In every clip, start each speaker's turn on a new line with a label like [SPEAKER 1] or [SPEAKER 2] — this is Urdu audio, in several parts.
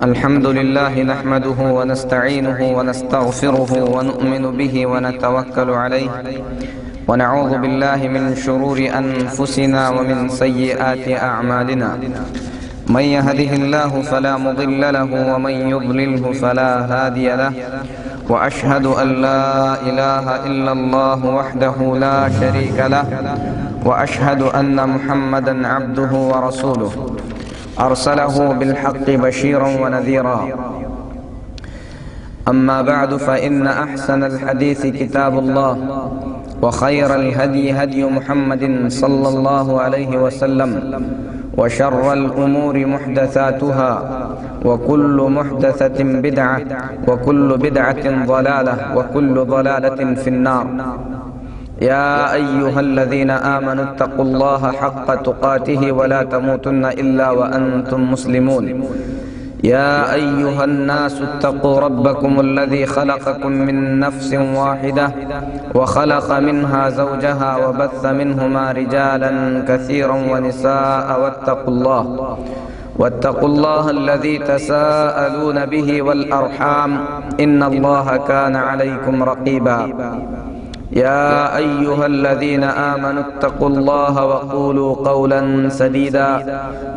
[SPEAKER 1] الحمد لله نحمده ونستعينه ونستغفره ونؤمن به ونتوكل عليه ونعوذ بالله من شرور أنفسنا ومن سيئات أعمالنا. من يهده الله فلا مضل له ومن يضلله فلا هادي له، وأشهد أن لا إله إلا الله وحده لا شريك له، وأشهد أن محمدًا عبده ورسوله أرسله بالحق بشيرا ونذيرا. أما بعد فإن أحسن الحديث كتاب الله، وخير الهدي هدي محمد صلى الله عليه وسلم، وشر الأمور محدثاتها، وكل محدثة بدعة، وكل بدعة ضلالة، وكل ضلالة في النار. يا أيها الذين آمنوا اتقوا الله حق تقاته ولا تموتن إلا وأنتم مسلمون. يا أيها الناس اتقوا ربكم الذي خلقكم من نفس واحدة وخلق منها زوجها وبث منهما رجالا كثيرا ونساء، واتقوا الله الذي تساءلون به والأرحام إن الله كان عليكم رقيبا. يا أيها الذين آمنوا اتقوا الله وقولوا قولا سديدا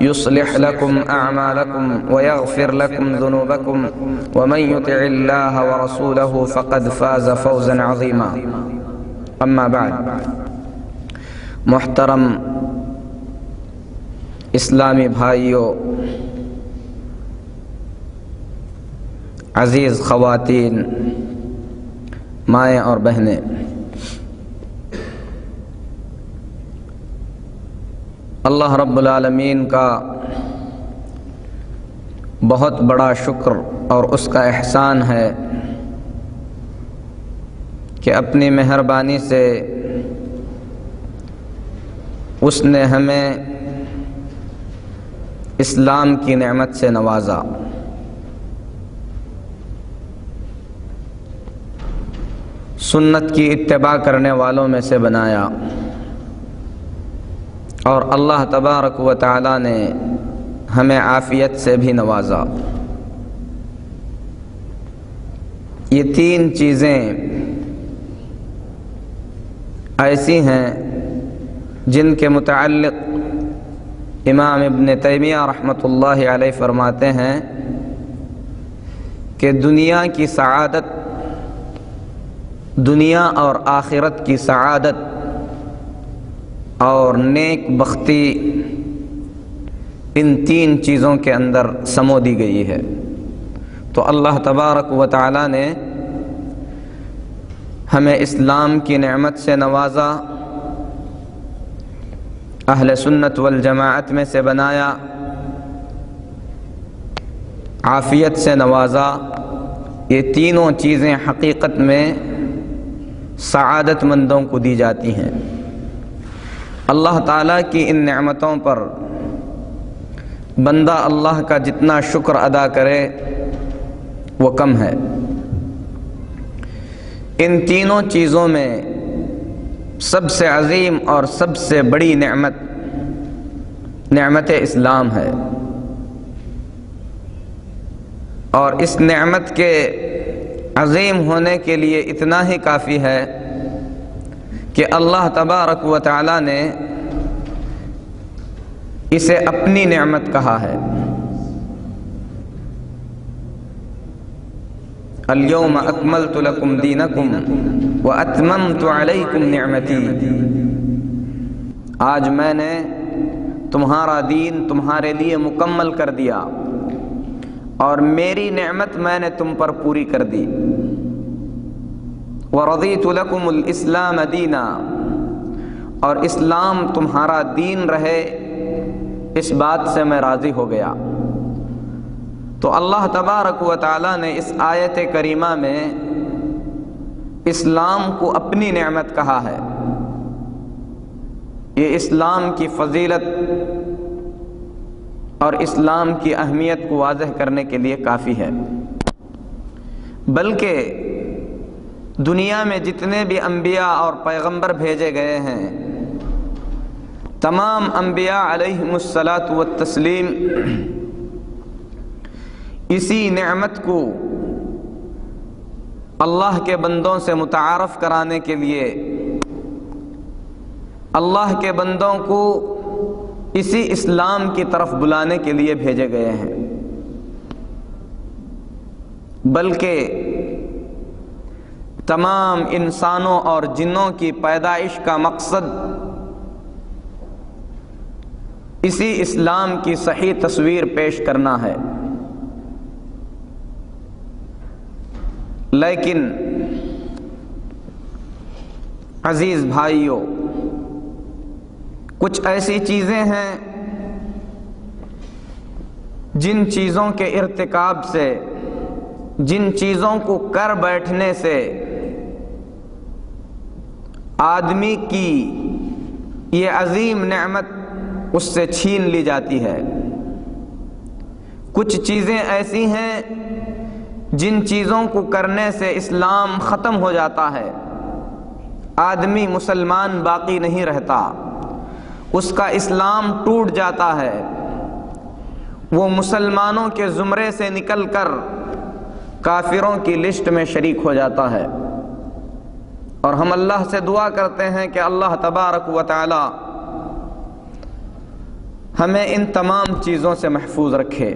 [SPEAKER 1] يصلح لكم أعمالكم ويغفر لكم ذنوبكم، ومن يطع الله ورسوله فقد فاز فوزا عظيما. أما بعد، محترم اسلامی بھائیوں، عزیز خواتین، مائیں اور بہنیں، اللہ رب العالمین کا بہت بڑا شکر اور اس کا احسان ہے کہ اپنی مہربانی سے اس نے ہمیں اسلام کی نعمت سے نوازا. سنت کی اتباع کرنے والوں میں سے بنایا، اور اللہ تبارک و تعالی نے ہمیں عافیت سے بھی نوازا. یہ تین چیزیں ایسی ہیں جن کے متعلق امام ابن تیمیہ رحمۃ اللہ علیہ فرماتے ہیں کہ دنیا کی سعادت، دنیا اور آخرت کی سعادت اور نیک بختی ان تین چیزوں کے اندر سمو دی گئی ہے. تو اللہ تبارک و تعالی نے ہمیں اسلام کی نعمت سے نوازا، اہل سنت والجماعت میں سے بنایا، عافیت سے نوازا. یہ تینوں چیزیں حقیقت میں سعادت مندوں کو دی جاتی ہیں. اللہ تعالیٰ کی ان نعمتوں پر بندہ اللہ کا جتنا شکر ادا کرے وہ کم ہے. ان تینوں چیزوں میں سب سے عظیم اور سب سے بڑی نعمت اسلام ہے، اور اس نعمت کے عظیم ہونے کے لیے اتنا ہی کافی ہے کہ اللہ تبارک و تعالی نے اسے اپنی نعمت کہا ہے. اليوم اکملت لکم دینکم واتممت علیکم نعمتی. آج میں نے تمہارا دین تمہارے لیے مکمل کر دیا اور میری نعمت میں نے تم پر پوری کر دی. وَرَضِيتُ لَكُمُ الْإِسْلَامَ دِينًا، اور اسلام تمہارا دین رہے اس بات سے میں راضی ہو گیا. تو اللہ تبارک و تعالی نے اس آیت کریمہ میں اسلام کو اپنی نعمت کہا ہے. یہ اسلام کی فضیلت اور اسلام کی اہمیت کو واضح کرنے کے لیے کافی ہے. بلکہ دنیا میں جتنے بھی انبیاء اور پیغمبر بھیجے گئے ہیں، تمام انبیاء علیہم الصلاۃ والتسلیم اسی نعمت کو اللہ کے بندوں سے متعارف کرانے کے لیے، اللہ کے بندوں کو اسی اسلام کی طرف بلانے کے لیے بھیجے گئے ہیں، بلکہ تمام انسانوں اور جنوں کی پیدائش کا مقصد اسی اسلام کی صحیح تصویر پیش کرنا ہے۔ لیکن عزیز بھائیوں، کچھ ایسی چیزیں ہیں جن چیزوں کے ارتکاب سے، جن چیزوں کو کر بیٹھنے سے آدمی کی یہ عظیم نعمت اس سے چھین لی جاتی ہے۔ کچھ چیزیں ایسی ہیں جن چیزوں کو کرنے سے اسلام ختم ہو جاتا ہے، آدمی مسلمان باقی نہیں رہتا، اس کا اسلام ٹوٹ جاتا ہے، وہ مسلمانوں کے زمرے سے نکل کر کافروں کی لسٹ میں شریک ہو جاتا ہے۔ اور ہم اللہ سے دعا کرتے ہیں کہ اللہ تبارک و تعالی ہمیں ان تمام چیزوں سے محفوظ رکھے،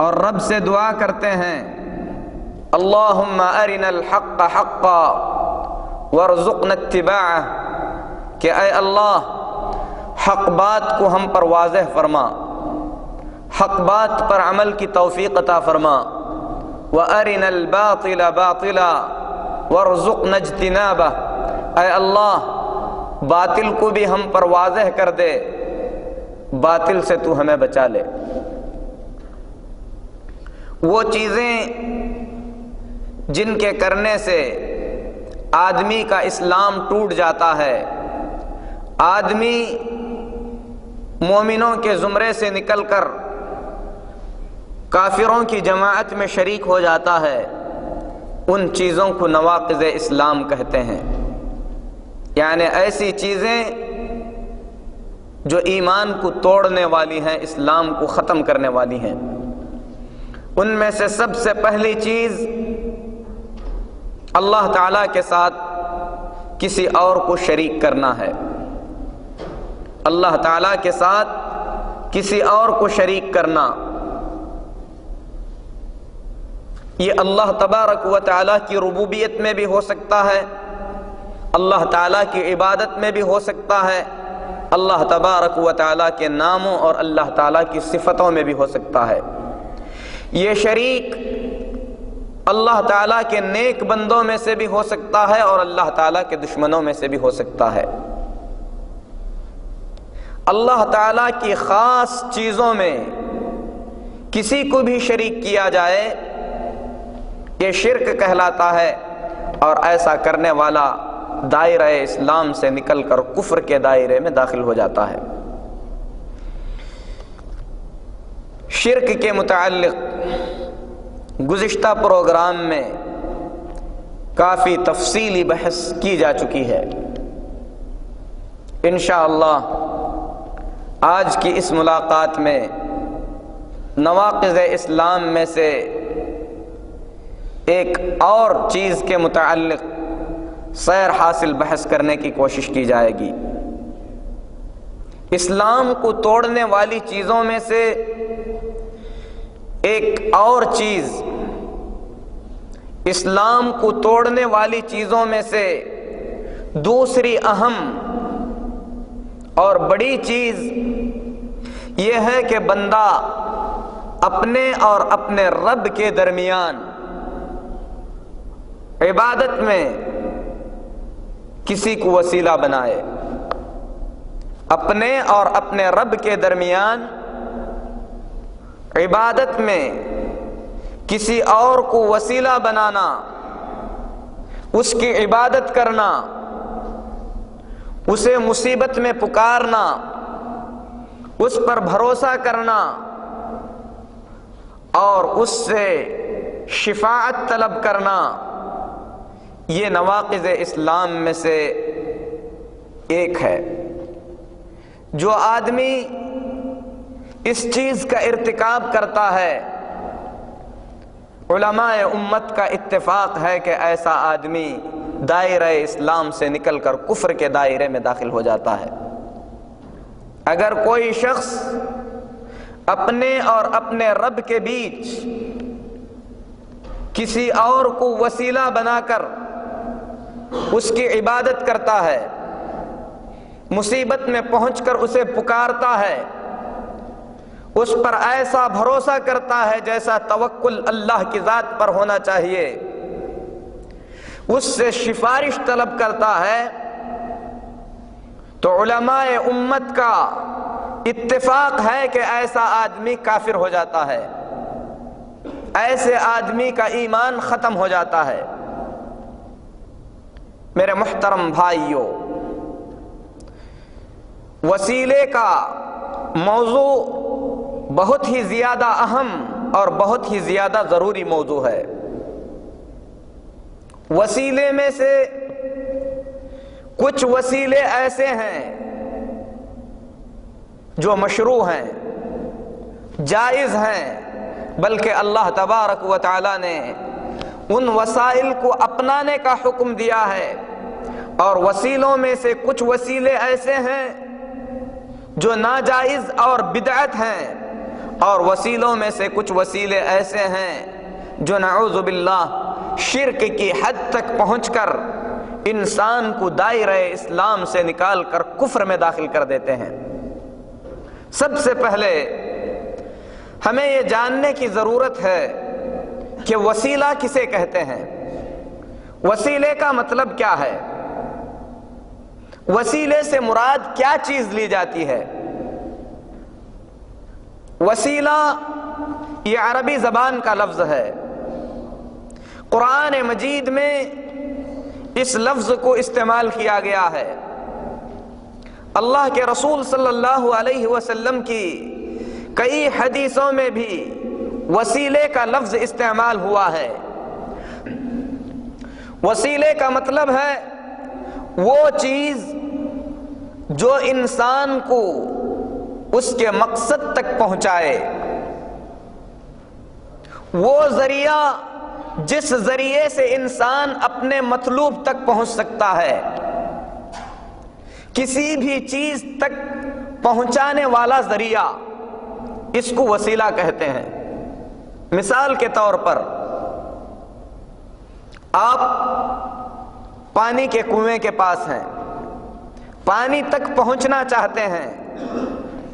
[SPEAKER 1] اور رب سے دعا کرتے ہیں اللہم ارنا الحق حقا وارزقنا اتباعہ، کہ اے اللہ حق بات کو ہم پر واضح فرما، حق بات پر عمل کی توفیق عطا فرما، وَأَرِنَا الْبَاطِلَ بَاطِلًا وَارْزُقْنَا اجْتِنَابَهُ، اے اللہ باطل کو بھی ہم پر واضح کر دے، باطل سے تو ہمیں بچا لے۔ وہ چیزیں جن کے کرنے سے آدمی کا اسلام ٹوٹ جاتا ہے، آدمی مومنوں کے زمرے سے نکل کر کافروں کی جماعت میں شریک ہو جاتا ہے، ان چیزوں کو نواقض اسلام کہتے ہیں، یعنی ایسی چیزیں جو ایمان کو توڑنے والی ہیں، اسلام کو ختم کرنے والی ہیں۔ ان میں سے سب سے پہلی چیز اللہ تعالیٰ کے ساتھ کسی اور کو شریک کرنا ہے، اللہ تعالیٰ کے ساتھ کسی اور کو شریک کرنا۔ یہ اللہ تبارک و تعالیٰ کی ربوبیت میں بھی ہو سکتا ہے، اللہ تعالیٰ کی عبادت میں بھی ہو سکتا ہے، اللہ تبارک و تعالیٰ کے ناموں اور اللہ تعالیٰ کی صفتوں میں بھی ہو سکتا ہے۔ یہ شریک اللہ تعالیٰ کے نیک بندوں میں سے بھی ہو سکتا ہے اور اللہ تعالیٰ کے دشمنوں میں سے بھی ہو سکتا ہے۔ اللہ تعالیٰ کی خاص چیزوں میں کسی کو بھی شریک کیا جائے، یہ شرک کہلاتا ہے، اور ایسا کرنے والا دائرہ اسلام سے نکل کر کفر کے دائرے میں داخل ہو جاتا ہے۔ شرک کے متعلق گزشتہ پروگرام میں کافی تفصیلی بحث کی جا چکی ہے۔ انشاءاللہ آج کی اس ملاقات میں نواقض اسلام میں سے ایک اور چیز کے متعلق سیر حاصل بحث کرنے کی کوشش کی جائے گی۔ اسلام کو توڑنے والی چیزوں میں سے ایک اور چیز، اسلام کو توڑنے والی چیزوں میں سے دوسری اہم اور بڑی چیز یہ ہے کہ بندہ اپنے اور اپنے رب کے درمیان عبادت میں کسی کو وسیلہ بنائے، اپنے اور اپنے رب کے درمیان عبادت میں کسی اور کو وسیلہ بنانا، اس کی عبادت کرنا، اسے مصیبت میں پکارنا، اس پر بھروسہ کرنا اور اس سے شفاعت طلب کرنا، یہ نواقض اسلام میں سے ایک ہے۔ جو آدمی اس چیز کا ارتکاب کرتا ہے علماء امت کا اتفاق ہے کہ ایسا آدمی دائرہ اسلام سے نکل کر کفر کے دائرے میں داخل ہو جاتا ہے۔ اگر کوئی شخص اپنے اور اپنے رب کے بیچ کسی اور کو وسیلہ بنا کر اس کی عبادت کرتا ہے، مصیبت میں پہنچ کر اسے پکارتا ہے، اس پر ایسا بھروسہ کرتا ہے جیسا توکل اللہ کی ذات پر ہونا چاہیے، اس سے سفارش طلب کرتا ہے، تو علماء امت کا اتفاق ہے کہ ایسا آدمی کافر ہو جاتا ہے، ایسے آدمی کا ایمان ختم ہو جاتا ہے۔ میرے محترم بھائیوں، وسیلے کا موضوع بہت ہی زیادہ اہم اور بہت ہی زیادہ ضروری موضوع ہے۔ وسیلے میں سے کچھ وسیلے ایسے ہیں جو مشروع ہیں، جائز ہیں، بلکہ اللہ تبارک و تعالی نے ان وسائل کو اپنانے کا حکم دیا ہے، اور وسیلوں میں سے کچھ وسیلے ایسے ہیں جو ناجائز اور بدعت ہیں، اور وسیلوں میں سے کچھ وسیلے ایسے ہیں جو نعوذ باللہ شرک کی حد تک پہنچ کر انسان کو دائرہ اسلام سے نکال کر کفر میں داخل کر دیتے ہیں۔ سب سے پہلے ہمیں یہ جاننے کی ضرورت ہے کہ وسیلہ کسے کہتے ہیں، وسیلے کا مطلب کیا ہے، وسیلے سے مراد کیا چیز لی جاتی ہے۔ وسیلہ یہ عربی زبان کا لفظ ہے، قرآن مجید میں اس لفظ کو استعمال کیا گیا ہے، اللہ کے رسول صلی اللہ علیہ وسلم کی کئی حدیثوں میں بھی وسیلے کا لفظ استعمال ہوا ہے۔ وسیلے کا مطلب ہے وہ چیز جو انسان کو اس کے مقصد تک پہنچائے، وہ ذریعہ جس ذریعے سے انسان اپنے مطلوب تک پہنچ سکتا ہے، کسی بھی چیز تک پہنچانے والا ذریعہ، اس کو وسیلہ کہتے ہیں۔ مثال کے طور پر آپ پانی کے کنویں کے پاس ہیں، پانی تک پہنچنا چاہتے ہیں،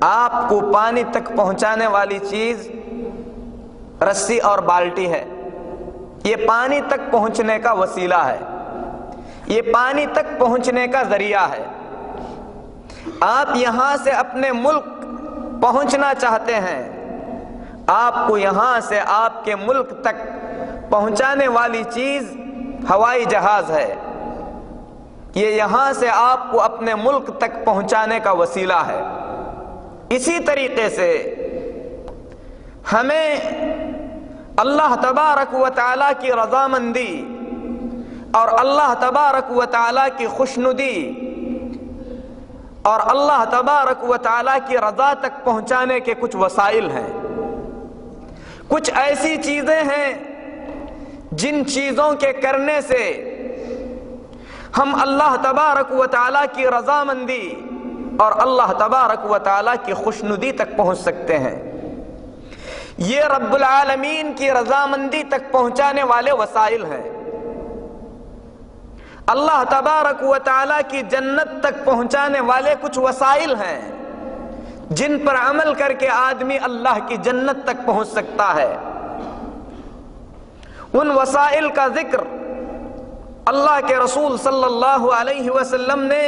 [SPEAKER 1] آپ کو پانی تک پہنچانے والی چیز رسی اور بالٹی ہے، یہ پانی تک پہنچنے کا وسیلہ ہے، یہ پانی تک پہنچنے کا ذریعہ ہے۔ آپ یہاں سے اپنے ملک پہنچنا چاہتے ہیں، آپ کو یہاں سے آپ کے ملک تک پہنچانے والی چیز ہوائی جہاز ہے، یہ یہاں سے آپ کو اپنے ملک تک پہنچانے کا وسیلہ ہے۔ اسی طریقے سے ہمیں اللہ تبارک و تعالیٰ کی رضامندی اور اللہ تبارک و تعالیٰ کی خوشنودی اور اللہ تبارک و تعالیٰ کی رضا تک پہنچانے کے کچھ وسائل ہیں، کچھ ایسی چیزیں ہیں جن چیزوں کے کرنے سے ہم اللہ تبارک و تعالیٰ کی رضامندی اور اللہ تبارک و تعالیٰ کی خوشنودی تک پہنچ سکتے ہیں۔ یہ رب العالمین کی رضامندی تک پہنچانے والے وسائل ہیں، اللہ تبارک و تعالیٰ کی جنت تک پہنچانے والے کچھ وسائل ہیں جن پر عمل کر کے آدمی اللہ کی جنت تک پہنچ سکتا ہے۔ ان وسائل کا ذکر اللہ کے رسول صلی اللہ علیہ وسلم نے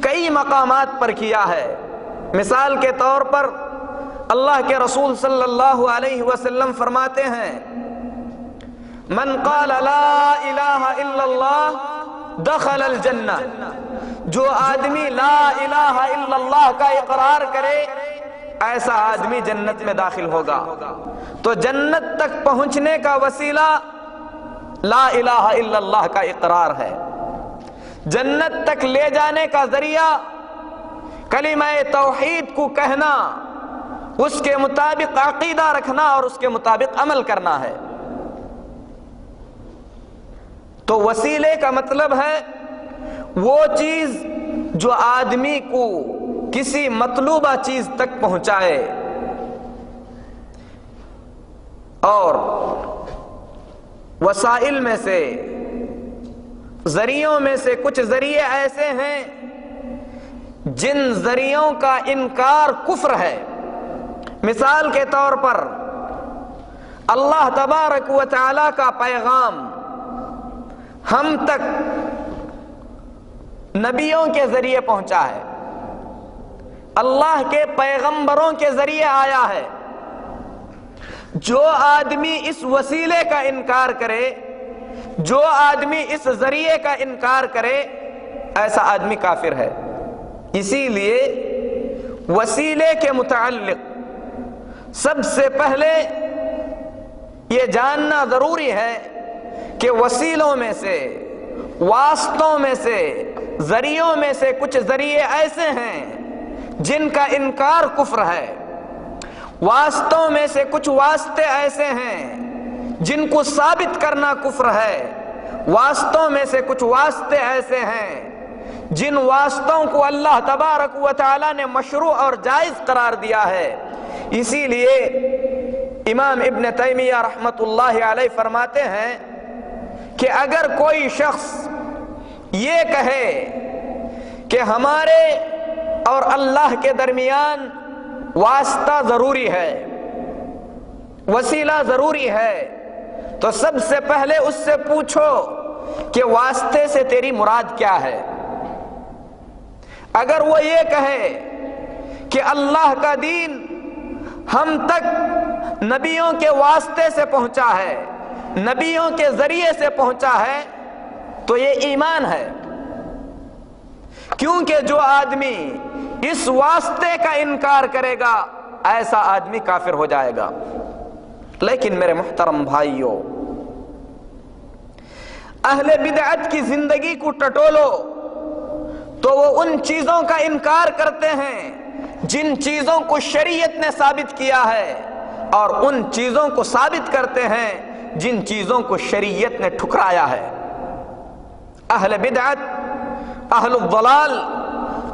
[SPEAKER 1] کئی مقامات پر کیا ہے۔ مثال کے طور پر اللہ کے رسول صلی اللہ علیہ وسلم فرماتے ہیں، من قال لا الہ الا اللہ دخل الجنہ، جو آدمی لا الہ الا اللہ کا اقرار کرے ایسا آدمی جنت میں داخل ہوگا۔ تو جنت تک پہنچنے کا وسیلہ لا الہ الا اللہ کا اقرار ہے، جنت تک لے جانے کا ذریعہ کلمہ توحید کو کہنا، اس کے مطابق عقیدہ رکھنا اور اس کے مطابق عمل کرنا ہے۔ تو وسیلے کا مطلب ہے وہ چیز جو آدمی کو کسی مطلوبہ چیز تک پہنچائے، اور وسائل میں سے، ذریعوں میں سے کچھ ذریعے ایسے ہیں جن ذریعوں کا انکار کفر ہے۔ مثال کے طور پر اللہ تبارک و تعالی کا پیغام ہم تک نبیوں کے ذریعے پہنچا ہے، اللہ کے پیغمبروں کے ذریعے آیا ہے۔ جو آدمی اس وسیلے کا انکار کرے، جو آدمی اس ذریعے کا انکار کرے، ایسا آدمی کافر ہے۔ اسی لیے وسیلے کے متعلق سب سے پہلے یہ جاننا ضروری ہے کہ وسیلوں میں سے، واسطوں میں سے، ذریعوں میں سے کچھ ذریعے ایسے ہیں جن کا انکار کفر ہے، واسطوں میں سے کچھ واسطے ایسے ہیں جن کو ثابت کرنا کفر ہے، واسطوں میں سے کچھ واسطے ایسے ہیں جن واسطوں کو اللہ تبارک و تعالی نے مشروع اور جائز قرار دیا ہے۔ اسی لیے امام ابن تیمیہ رحمۃ اللہ علیہ فرماتے ہیں کہ اگر کوئی شخص یہ کہے کہ ہمارے اور اللہ کے درمیان واسطہ ضروری ہے، وسیلہ ضروری ہے، تو سب سے پہلے اس سے پوچھو کہ واسطے سے تیری مراد کیا ہے۔ اگر وہ یہ کہے کہ اللہ کا دین ہم تک نبیوں کے واسطے سے پہنچا ہے، نبیوں کے ذریعے سے پہنچا ہے، تو یہ ایمان ہے، کیونکہ جو آدمی اس واسطے کا انکار کرے گا ایسا آدمی کافر ہو جائے گا۔ لیکن میرے محترم بھائیوں، اہل بدعت کی زندگی کو ٹٹولو تو وہ ان چیزوں کا انکار کرتے ہیں جن چیزوں کو شریعت نے ثابت کیا ہے، اور ان چیزوں کو ثابت کرتے ہیں جن چیزوں کو شریعت نے ٹھکرایا ہے۔ اہل بدعت، اہل الضلال،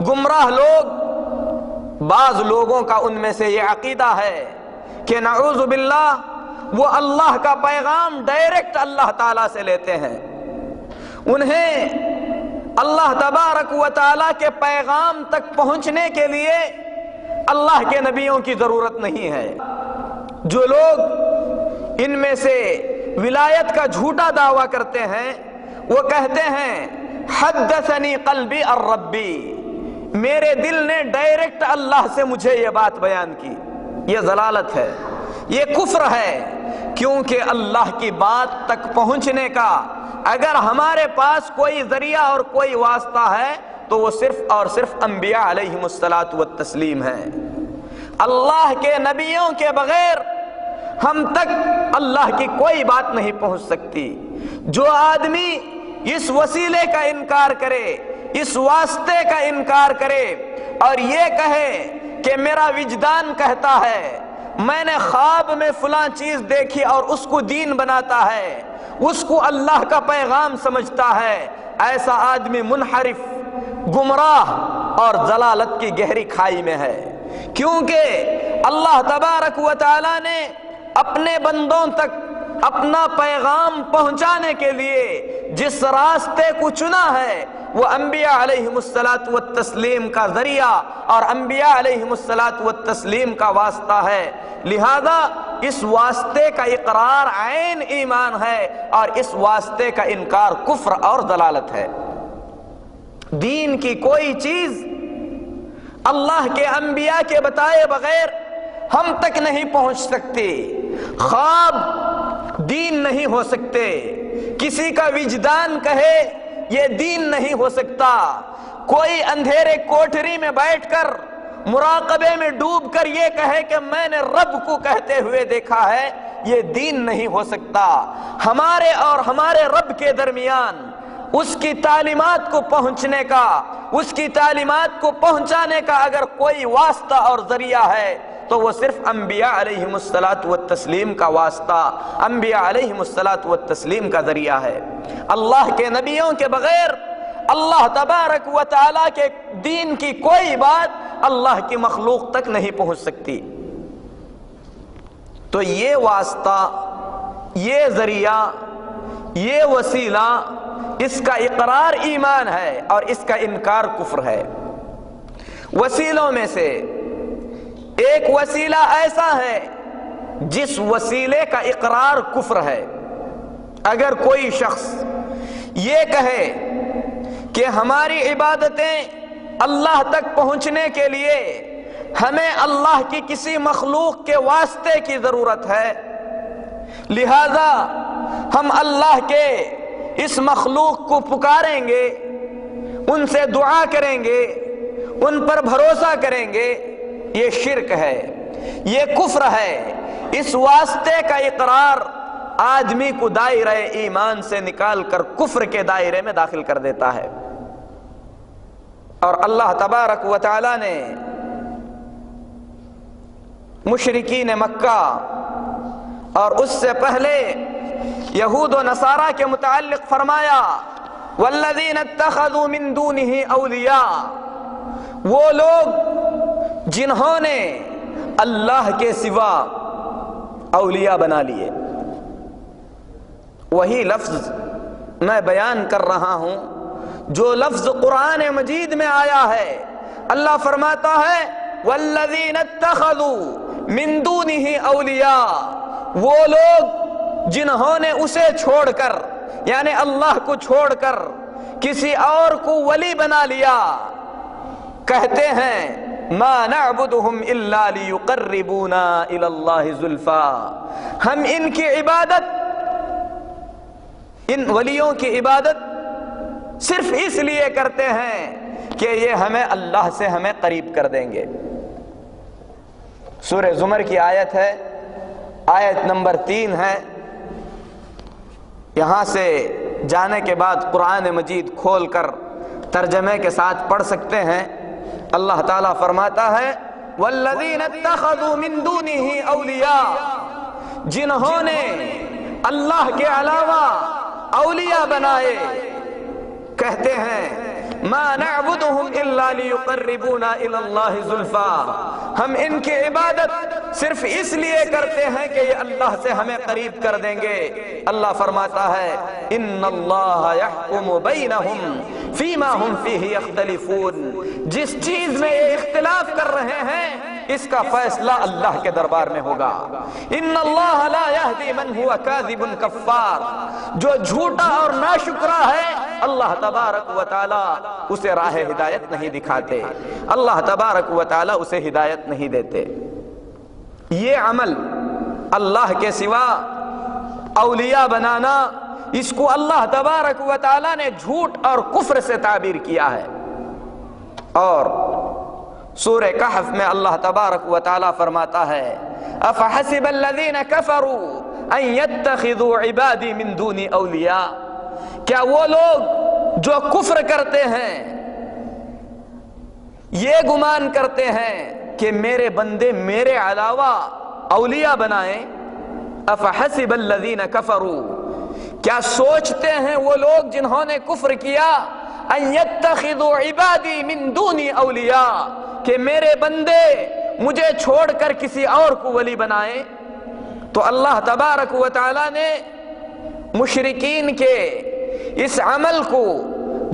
[SPEAKER 1] گمراہ لوگ، بعض لوگوں کا ان میں سے یہ عقیدہ ہے کہ نعوذ باللہ وہ اللہ کا پیغام ڈائریکٹ اللہ تعالیٰ سے لیتے ہیں، انہیں اللہ تبارک و تعالیٰ کے پیغام تک پہنچنے کے لیے اللہ کے نبیوں کی ضرورت نہیں ہے۔ جو لوگ ان میں سے ولایت کا جھوٹا دعویٰ کرتے ہیں، وہ کہتے ہیں حدثنی قلبی الربی، میرے دل نے ڈائریکٹ اللہ سے مجھے یہ بات بیان کی۔ یہ ضلالت ہے، یہ کفر ہے، کیونکہ اللہ کی بات تک پہنچنے کا اگر ہمارے پاس کوئی ذریعہ اور کوئی واسطہ ہے تو وہ صرف اور صرف انبیاء علیہم الصلاۃ والتسلیم ہیں۔ اللہ کے نبیوں کے بغیر ہم تک اللہ کی کوئی بات نہیں پہنچ سکتی۔ جو آدمی اس وسیلے کا انکار کرے، اس واسطے کا انکار کرے اور یہ کہے کہ میرا وجدان کہتا ہے، میں نے خواب میں فلاں چیز دیکھی اور اس کو دین بناتا ہے، اس کو اللہ کا پیغام سمجھتا ہے، ایسا آدمی منحرف، گمراہ اور ضلالت کی گہری کھائی میں ہے۔ کیونکہ اللہ تبارک و تعالی نے اپنے بندوں تک اپنا پیغام پہنچانے کے لیے جس راستے کو چنا ہے وہ انبیاء علیہم الصلاۃ والتسلیم کا ذریعہ اور انبیاء علیہم الصلاۃ والتسلیم کا واسطہ ہے۔ لہذا اس واسطے کا اقرار عین ایمان ہے اور اس واسطے کا انکار کفر اور ضلالت ہے۔ دین کی کوئی چیز اللہ کے انبیاء کے بتائے بغیر ہم تک نہیں پہنچ سکتی۔ خواب دین نہیں ہو سکتے، کسی کا وجدان کہے یہ دین نہیں ہو سکتا، کوئی اندھیرے کوٹھری میں بیٹھ کر مراقبے میں ڈوب کر یہ کہے کہ میں نے رب کو کہتے ہوئے دیکھا ہے، یہ دین نہیں ہو سکتا۔ ہمارے اور ہمارے رب کے درمیان اس کی تعلیمات کو پہنچنے کا، اس کی تعلیمات کو پہنچانے کا اگر کوئی واسطہ اور ذریعہ ہے تو وہ صرف انبیاء علیہم الصلاۃ والتسلیم کا واسطہ، انبیاء علیہم الصلاۃ والتسلیم کا ذریعہ ہے۔ اللہ کے نبیوں کے بغیر اللہ تبارک و تعالیٰ کے دین کی کوئی بات اللہ کی مخلوق تک نہیں پہنچ سکتی۔ تو یہ واسطہ، یہ ذریعہ، یہ وسیلہ، اس کا اقرار ایمان ہے اور اس کا انکار کفر ہے۔ وسیلوں میں سے ایک وسیلہ ایسا ہے جس وسیلے کا اقرار کفر ہے۔ اگر کوئی شخص یہ کہے کہ ہماری عبادتیں اللہ تک پہنچنے کے لیے ہمیں اللہ کی کسی مخلوق کے واسطے کی ضرورت ہے، لہذا ہم اللہ کے اس مخلوق کو پکاریں گے، ان سے دعا کریں گے، ان پر بھروسہ کریں گے، یہ شرک ہے، یہ کفر ہے۔ اس واسطے کا اقرار آدمی کو دائرہ ایمان سے نکال کر کفر کے دائرے میں داخل کر دیتا ہے۔ اور اللہ تبارک و تعالی نے مشرکین مکہ اور اس سے پہلے یہود و نصارہ کے متعلق فرمایا والذین اتخذوا من دونہ اولیاء، وہ لوگ جنہوں نے اللہ کے سوا اولیاء بنا لیے۔ وہی لفظ میں بیان کر رہا ہوں جو لفظ قرآن مجید میں آیا ہے۔ اللہ فرماتا ہے والذین اتخذوا من دونہ اولیاء، وہ لوگ جنہوں نے اسے چھوڑ کر، یعنی اللہ کو چھوڑ کر کسی اور کو ولی بنا لیا، کہتے ہیں ما نعبدہم الا لیقربونا الی اللہ زلفا، ہم ان کی عبادت، ان ولیوں کی عبادت صرف اس لیے کرتے ہیں کہ یہ ہمیں اللہ سے ہمیں قریب کر دیں گے۔ سورہ زمر کی آیت ہے، آیت نمبر 3 ہے۔ یہاں سے جانے کے بعد قرآن مجید کھول کر ترجمے کے ساتھ پڑھ سکتے ہیں۔ اللہ تعالیٰ فرماتا ہے والذین اتخذوا من دونہ اولیاء، جنہوں نے اللہ کے علاوہ اولیاء بنائے، کہتے ہیں ما نعبدہم الا لیقربونا الی اللہ زلفا، ہم ان کی عبادت صرف اس لیے کرتے ہیں کہ یہ اللہ سے ہمیں قریب کر دیں گے۔ اللہ فرماتا ہے ان اللہ یحکم بینہم فیما ہم فیہ یختلفون، جس چیز میں یہ اختلاف کر رہے ہیں اس کا فیصلہ اللہ کے دربار میں ہوگا۔ ان اللہ لا یہدی من ہوا کاذب کفار، جو جھوٹا اور ناشکرا ہے اللہ تبارک و تعالی اسے راہ ہدایت نہیں دکھاتے، اللہ تبارک و تعالی اسے ہدایت نہیں دیتے۔ یہ عمل اللہ کے سوا اولیاء بنانا، اس کو اللہ تبارک و تعالی نے جھوٹ اور کفر سے تعبیر کیا ہے۔ اور سورہ کہف میں اللہ تبارک و تعالی فرماتا ہے افحسب الذین کفروا ان یتخذوا عبادی من دونی اولیاء، کیا وہ لوگ جو کفر کرتے ہیں یہ گمان کرتے ہیں کہ میرے بندے میرے علاوہ اولیاء بنائیں؟ افحسب الذین کفروا، کیا سوچتے ہیں وہ لوگ جنہوں نے کفر کیا ان یتخذوا عبادی من دونی اولیاء، کہ میرے بندے مجھے چھوڑ کر کسی اور کو ولی بنائیں؟ تو اللہ تبارک و تعالی نے مشرکین کے اس عمل کو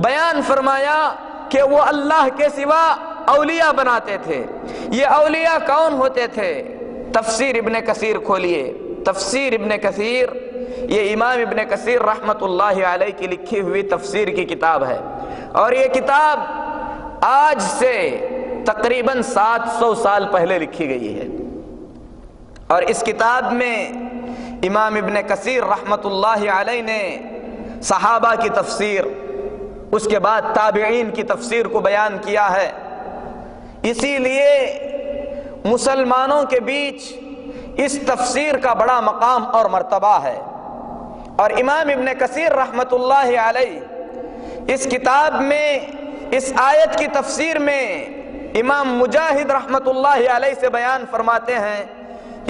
[SPEAKER 1] بیان فرمایا کہ وہ اللہ کے سوا اولیاء بناتے تھے۔ یہ اولیاء کون ہوتے تھے؟ تفسیر ابن کثیر کھولیے، تفسیر ابن کثیر، یہ امام ابن کثیر رحمت اللہ علیہ کی لکھی ہوئی تفسیر کی کتاب ہے، اور یہ کتاب آج سے تقریباً 700 سال پہلے لکھی گئی ہے۔ اور اس کتاب میں امام ابن کثیر رحمت اللہ علیہ نے صحابہ کی تفسیر، اس کے بعد تابعین کی تفسیر کو بیان کیا ہے۔ اسی لیے مسلمانوں کے بیچ اس تفسیر کا بڑا مقام اور مرتبہ ہے۔ اور امام ابن کثیر رحمت اللہ علیہ اس کتاب میں اس آیت کی تفسیر میں امام مجاہد رحمت اللہ علیہ سے بیان فرماتے ہیں،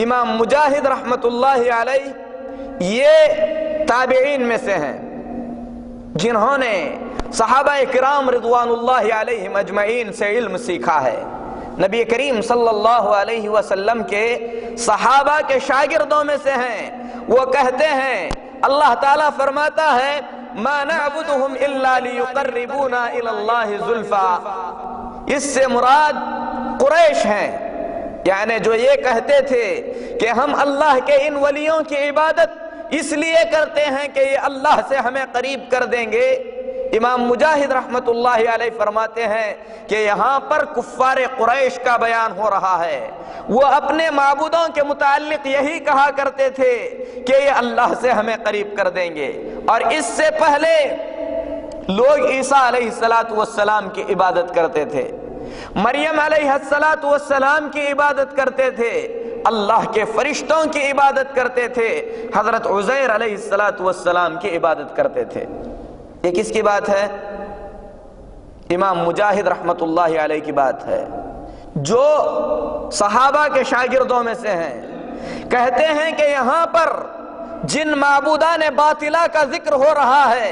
[SPEAKER 1] امام مجاہد رحمت اللہ علیہ یہ تابعین میں سے ہیں جنہوں نے صحابہ کرام رضوان اللہ علیہم اجمعین سے علم سیکھا ہے۔ نبی کریم صلی اللہ علیہ وسلم کے صحابہ کے شاگردوں میں سے ہیں۔ وہ کہتے ہیں، اللہ تعالیٰ فرماتا ہے ما نعبدهم الا ليقربونا الى الله زلفى، اس سے مراد قریش ہیں، یعنی جو یہ کہتے تھے کہ ہم اللہ کے ان ولیوں کی عبادت اس لیے کرتے ہیں کہ یہ اللہ سے ہمیں قریب کر دیں گے۔ امام مجاہد رحمت اللہ علیہ فرماتے ہیں کہ یہاں پر کفار قریش کا بیان ہو رہا ہے۔ وہ اپنے معبودوں کے متعلق یہی کہا کرتے تھے کہ یہ اللہ سے ہمیں قریب کر دیں گے، اور اس سے پہلے لوگ عیسیٰ علیہ السلام کی عبادت کرتے تھے، مریم علیہ السلام کی عبادت کرتے تھے، اللہ کے فرشتوں کی عبادت کرتے تھے، حضرت عزیر علیہ السلام کی عبادت کرتے تھے۔ یہ کس کی بات ہے؟ امام مجاہد رحمت اللہ علیہ کی بات ہے، جو صحابہ کے شاگردوں میں سے ہیں۔ کہتے ہیں کہ یہاں پر جن معبودان باطلہ کا ذکر ہو رہا ہے،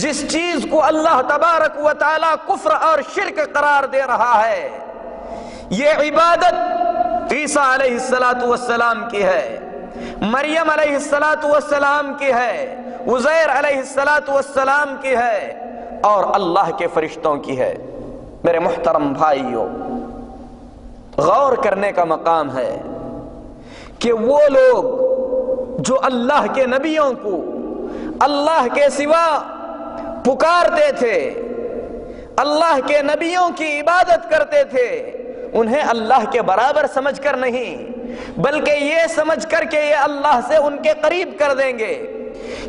[SPEAKER 1] جس چیز کو اللہ تبارک و تعالی کفر اور شرک قرار دے رہا ہے، یہ عبادت عیسیٰ علیہ السلام کی ہے، مریم علیہ السلام کی ہے، عزیر علیہ السلام کی ہے، اور اللہ کے فرشتوں کی ہے۔ میرے محترم بھائیوں، غور کرنے کا مقام ہے کہ وہ لوگ جو اللہ کے نبیوں کو اللہ کے سوا پکارتے تھے، اللہ کے نبیوں کی عبادت کرتے تھے، انہیں اللہ کے برابر سمجھ کر نہیں، بلکہ یہ سمجھ کر کہ یہ اللہ سے ان کے قریب کر دیں گے،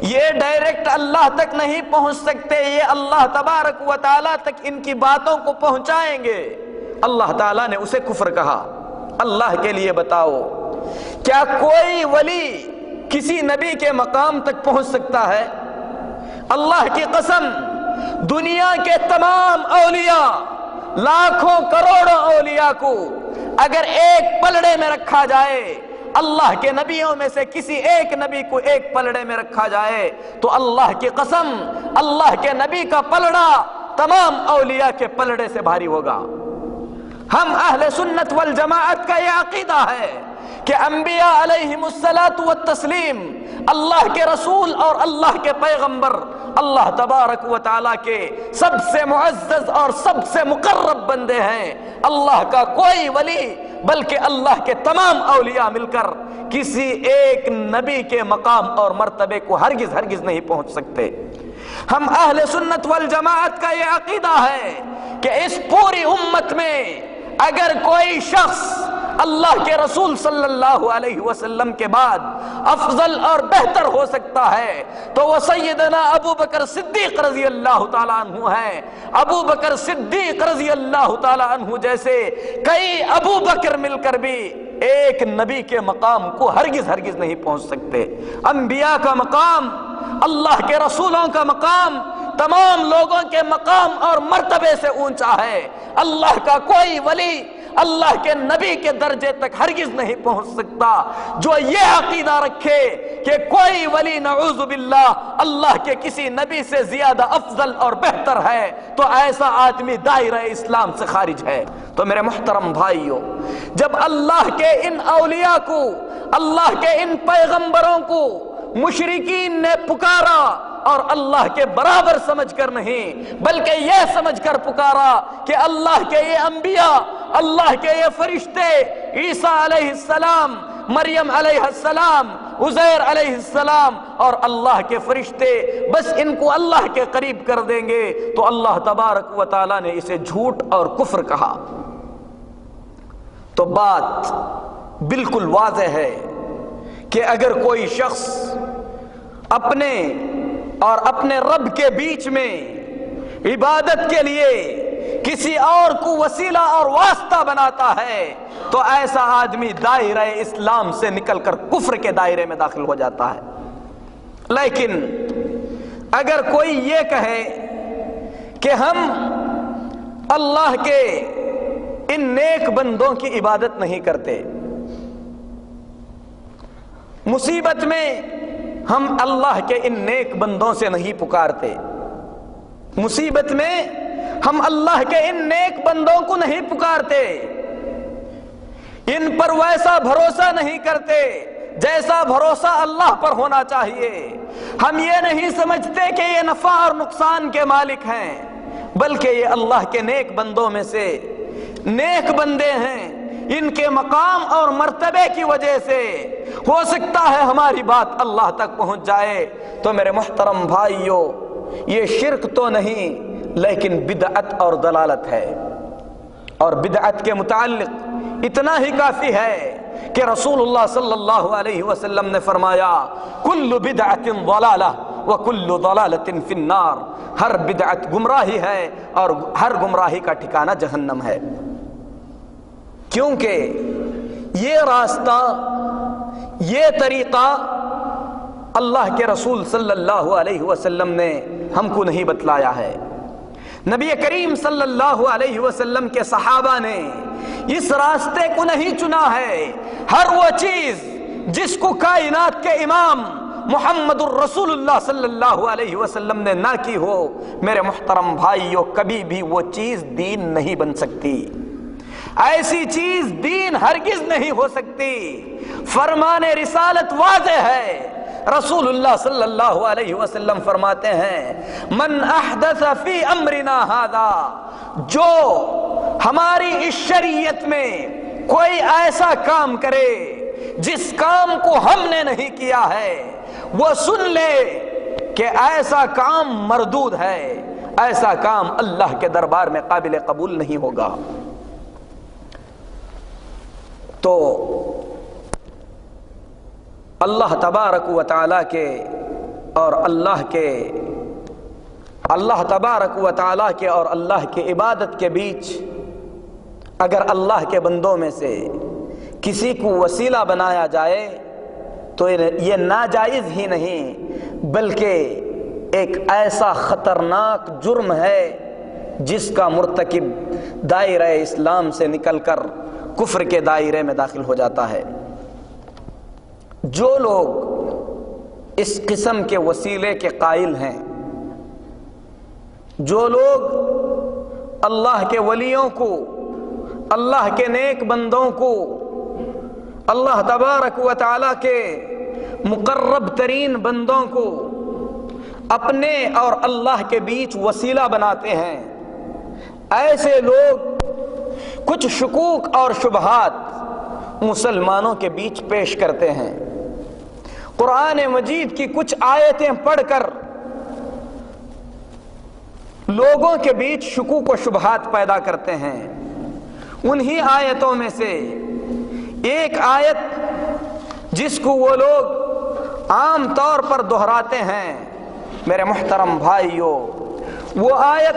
[SPEAKER 1] یہ ڈائریکٹ اللہ تک نہیں پہنچ سکتے، یہ اللہ تبارک و تعالیٰ تک ان کی باتوں کو پہنچائیں گے، اللہ تعالیٰ نے اسے کفر کہا۔ اللہ کے لیے بتاؤ، کیا کوئی ولی کسی نبی کے مقام تک پہنچ سکتا ہے؟ اللہ کی قسم، دنیا کے تمام اولیاء، لاکھوں کروڑوں اولیاء کو اگر ایک پلڑے میں رکھا جائے، اللہ کے نبیوں میں سے کسی ایک نبی کو ایک پلڑے میں رکھا جائے، تو اللہ کی قسم اللہ کے نبی کا پلڑا تمام اولیاء کے پلڑے سے بھاری ہوگا۔ ہم اہل سنت والجماعت کا یہ عقیدہ ہے کہ انبیاء علیہم الصلاۃ والتسلیم اللہ کے رسول اور اللہ کے پیغمبر، اللہ تبارک و تعالیٰ کے سب سے معزز اور سب سے مقرب بندے ہیں۔ اللہ کا کوئی ولی بلکہ اللہ کے تمام اولیاء مل کر کسی ایک نبی کے مقام اور مرتبے کو ہرگز نہیں پہنچ سکتے۔ ہم اہل سنت والجماعت کا یہ عقیدہ ہے کہ اس پوری امت میں اگر کوئی شخص اللہ کے رسول صلی اللہ علیہ وسلم کے بعد افضل اور بہتر ہو سکتا ہے تو وہ سیدنا ابو بکر صدیق رضی اللہ تعالیٰ عنہ ہیں۔ ابو بکر صدیق رضی اللہ تعالیٰ عنہ جیسے کئی ابو بکر مل کر بھی ایک نبی کے مقام کو ہرگز نہیں پہنچ سکتے۔ انبیاء کا مقام، اللہ کے رسولوں کا مقام تمام لوگوں کے مقام اور مرتبے سے اونچا ہے۔ اللہ کا کوئی ولی اللہ کے نبی کے درجے تک ہرگز نہیں پہنچ سکتا۔ جو یہ عقیدہ رکھے کہ کوئی ولی نعوذ باللہ اللہ کے کسی نبی سے زیادہ افضل اور بہتر ہے تو ایسا آدمی دائرہ اسلام سے خارج ہے۔ تو میرے محترم بھائیوں، جب اللہ کے ان اولیاء کو، اللہ کے ان پیغمبروں کو مشرکین نے پکارا اور اللہ کے برابر سمجھ کر نہیں بلکہ یہ سمجھ کر پکارا کہ اللہ کے یہ انبیاء، اللہ کے یہ فرشتے، عیسیٰ علیہ السلام، مریم علیہ السلام، عزیر علیہ السلام اور اللہ کے فرشتے، بس ان کو اللہ کے قریب کر دیں گے، تو اللہ تبارک و تعالیٰ نے اسے جھوٹ اور کفر کہا۔ تو بات بالکل واضح ہے کہ اگر کوئی شخص اپنے اور اپنے رب کے بیچ میں عبادت کے لیے کسی اور کو وسیلہ اور واسطہ بناتا ہے تو ایسا آدمی دائرہ اسلام سے نکل کر کفر کے دائرے میں داخل ہو جاتا ہے۔ لیکن اگر کوئی یہ کہے کہ ہم اللہ کے
[SPEAKER 2] ان نیک بندوں کی عبادت نہیں کرتے۔ مصیبت میں ہم اللہ کے ان نیک بندوں سے نہیں پکارتے، مصیبت میں ہم اللہ کے ان نیک بندوں کو نہیں پکارتے، ان پر ویسا بھروسہ نہیں کرتے جیسا بھروسہ اللہ پر ہونا چاہیے۔ ہم یہ نہیں سمجھتے کہ یہ نفع اور نقصان کے مالک ہیں، بلکہ یہ اللہ کے نیک بندوں میں سے نیک بندے ہیں۔ ان کے مقام اور مرتبے کی وجہ سے ہو سکتا ہے ہماری بات اللہ تک پہنچ جائے۔ تو میرے محترم بھائیوں، یہ شرک تو نہیں لیکن بدعت اور ضلالت ہے، اور بدعت کے متعلق اتنا ہی کافی ہے کہ رسول اللہ صلی اللہ علیہ وسلم نے فرمایا کل بدعت ضلالہ وکل ضلالۃ فی النار، ہر بدعت گمراہی ہے اور ہر گمراہی کا ٹھکانہ جہنم ہے۔ کیونکہ یہ راستہ، یہ طریقہ اللہ کے رسول صلی اللہ علیہ وسلم نے ہم کو نہیں بتلایا ہے۔ نبی کریم صلی اللہ علیہ وسلم کے صحابہ نے اس راستے کو نہیں چنا ہے۔ ہر وہ چیز جس کو کائنات کے امام محمد الرسول اللہ صلی اللہ علیہ وسلم نے نہ کی ہو، میرے محترم بھائیوں، کبھی بھی وہ چیز دین نہیں بن سکتی۔ ایسی چیز دین ہرگز نہیں ہو سکتی۔ فرمان رسالت واضح ہے۔ رسول اللہ صلی اللہ علیہ وسلم فرماتے ہیں من احدث فی امرنا ھذا، جو ہماری اس شریعت میں کوئی ایسا کام کرے جس کام کو ہم نے نہیں کیا ہے، وہ سن لے کہ ایسا کام مردود ہے، ایسا کام اللہ کے دربار میں قابل قبول نہیں ہوگا۔ تو اللہ تبارک و تعالی کے اور اللہ تبارک و تعالی کے اور اللہ کی عبادت کے بیچ اگر اللہ کے بندوں میں سے کسی کو وسیلہ بنایا جائے تو یہ ناجائز ہی نہیں بلکہ ایک ایسا خطرناک جرم ہے جس کا مرتکب دائرہ اسلام سے نکل کر کفر کے دائرے میں داخل ہو جاتا ہے۔ جو لوگ اس قسم کے وسیلے کے قائل ہیں، جو لوگ اللہ کے ولیوں کو، اللہ کے نیک بندوں کو، اللہ تبارک و تعالی کے مقرب ترین بندوں کو اپنے اور اللہ کے بیچ وسیلہ بناتے ہیں، ایسے لوگ کچھ شکوک اور شبہات مسلمانوں کے بیچ پیش کرتے ہیں۔ قرآن مجید کی کچھ آیتیں پڑھ کر لوگوں کے بیچ شکوک و شبہات پیدا کرتے ہیں۔ انہی آیتوں میں سے ایک آیت جس کو وہ لوگ عام طور پر دہراتے ہیں، میرے محترم بھائیوں، وہ آیت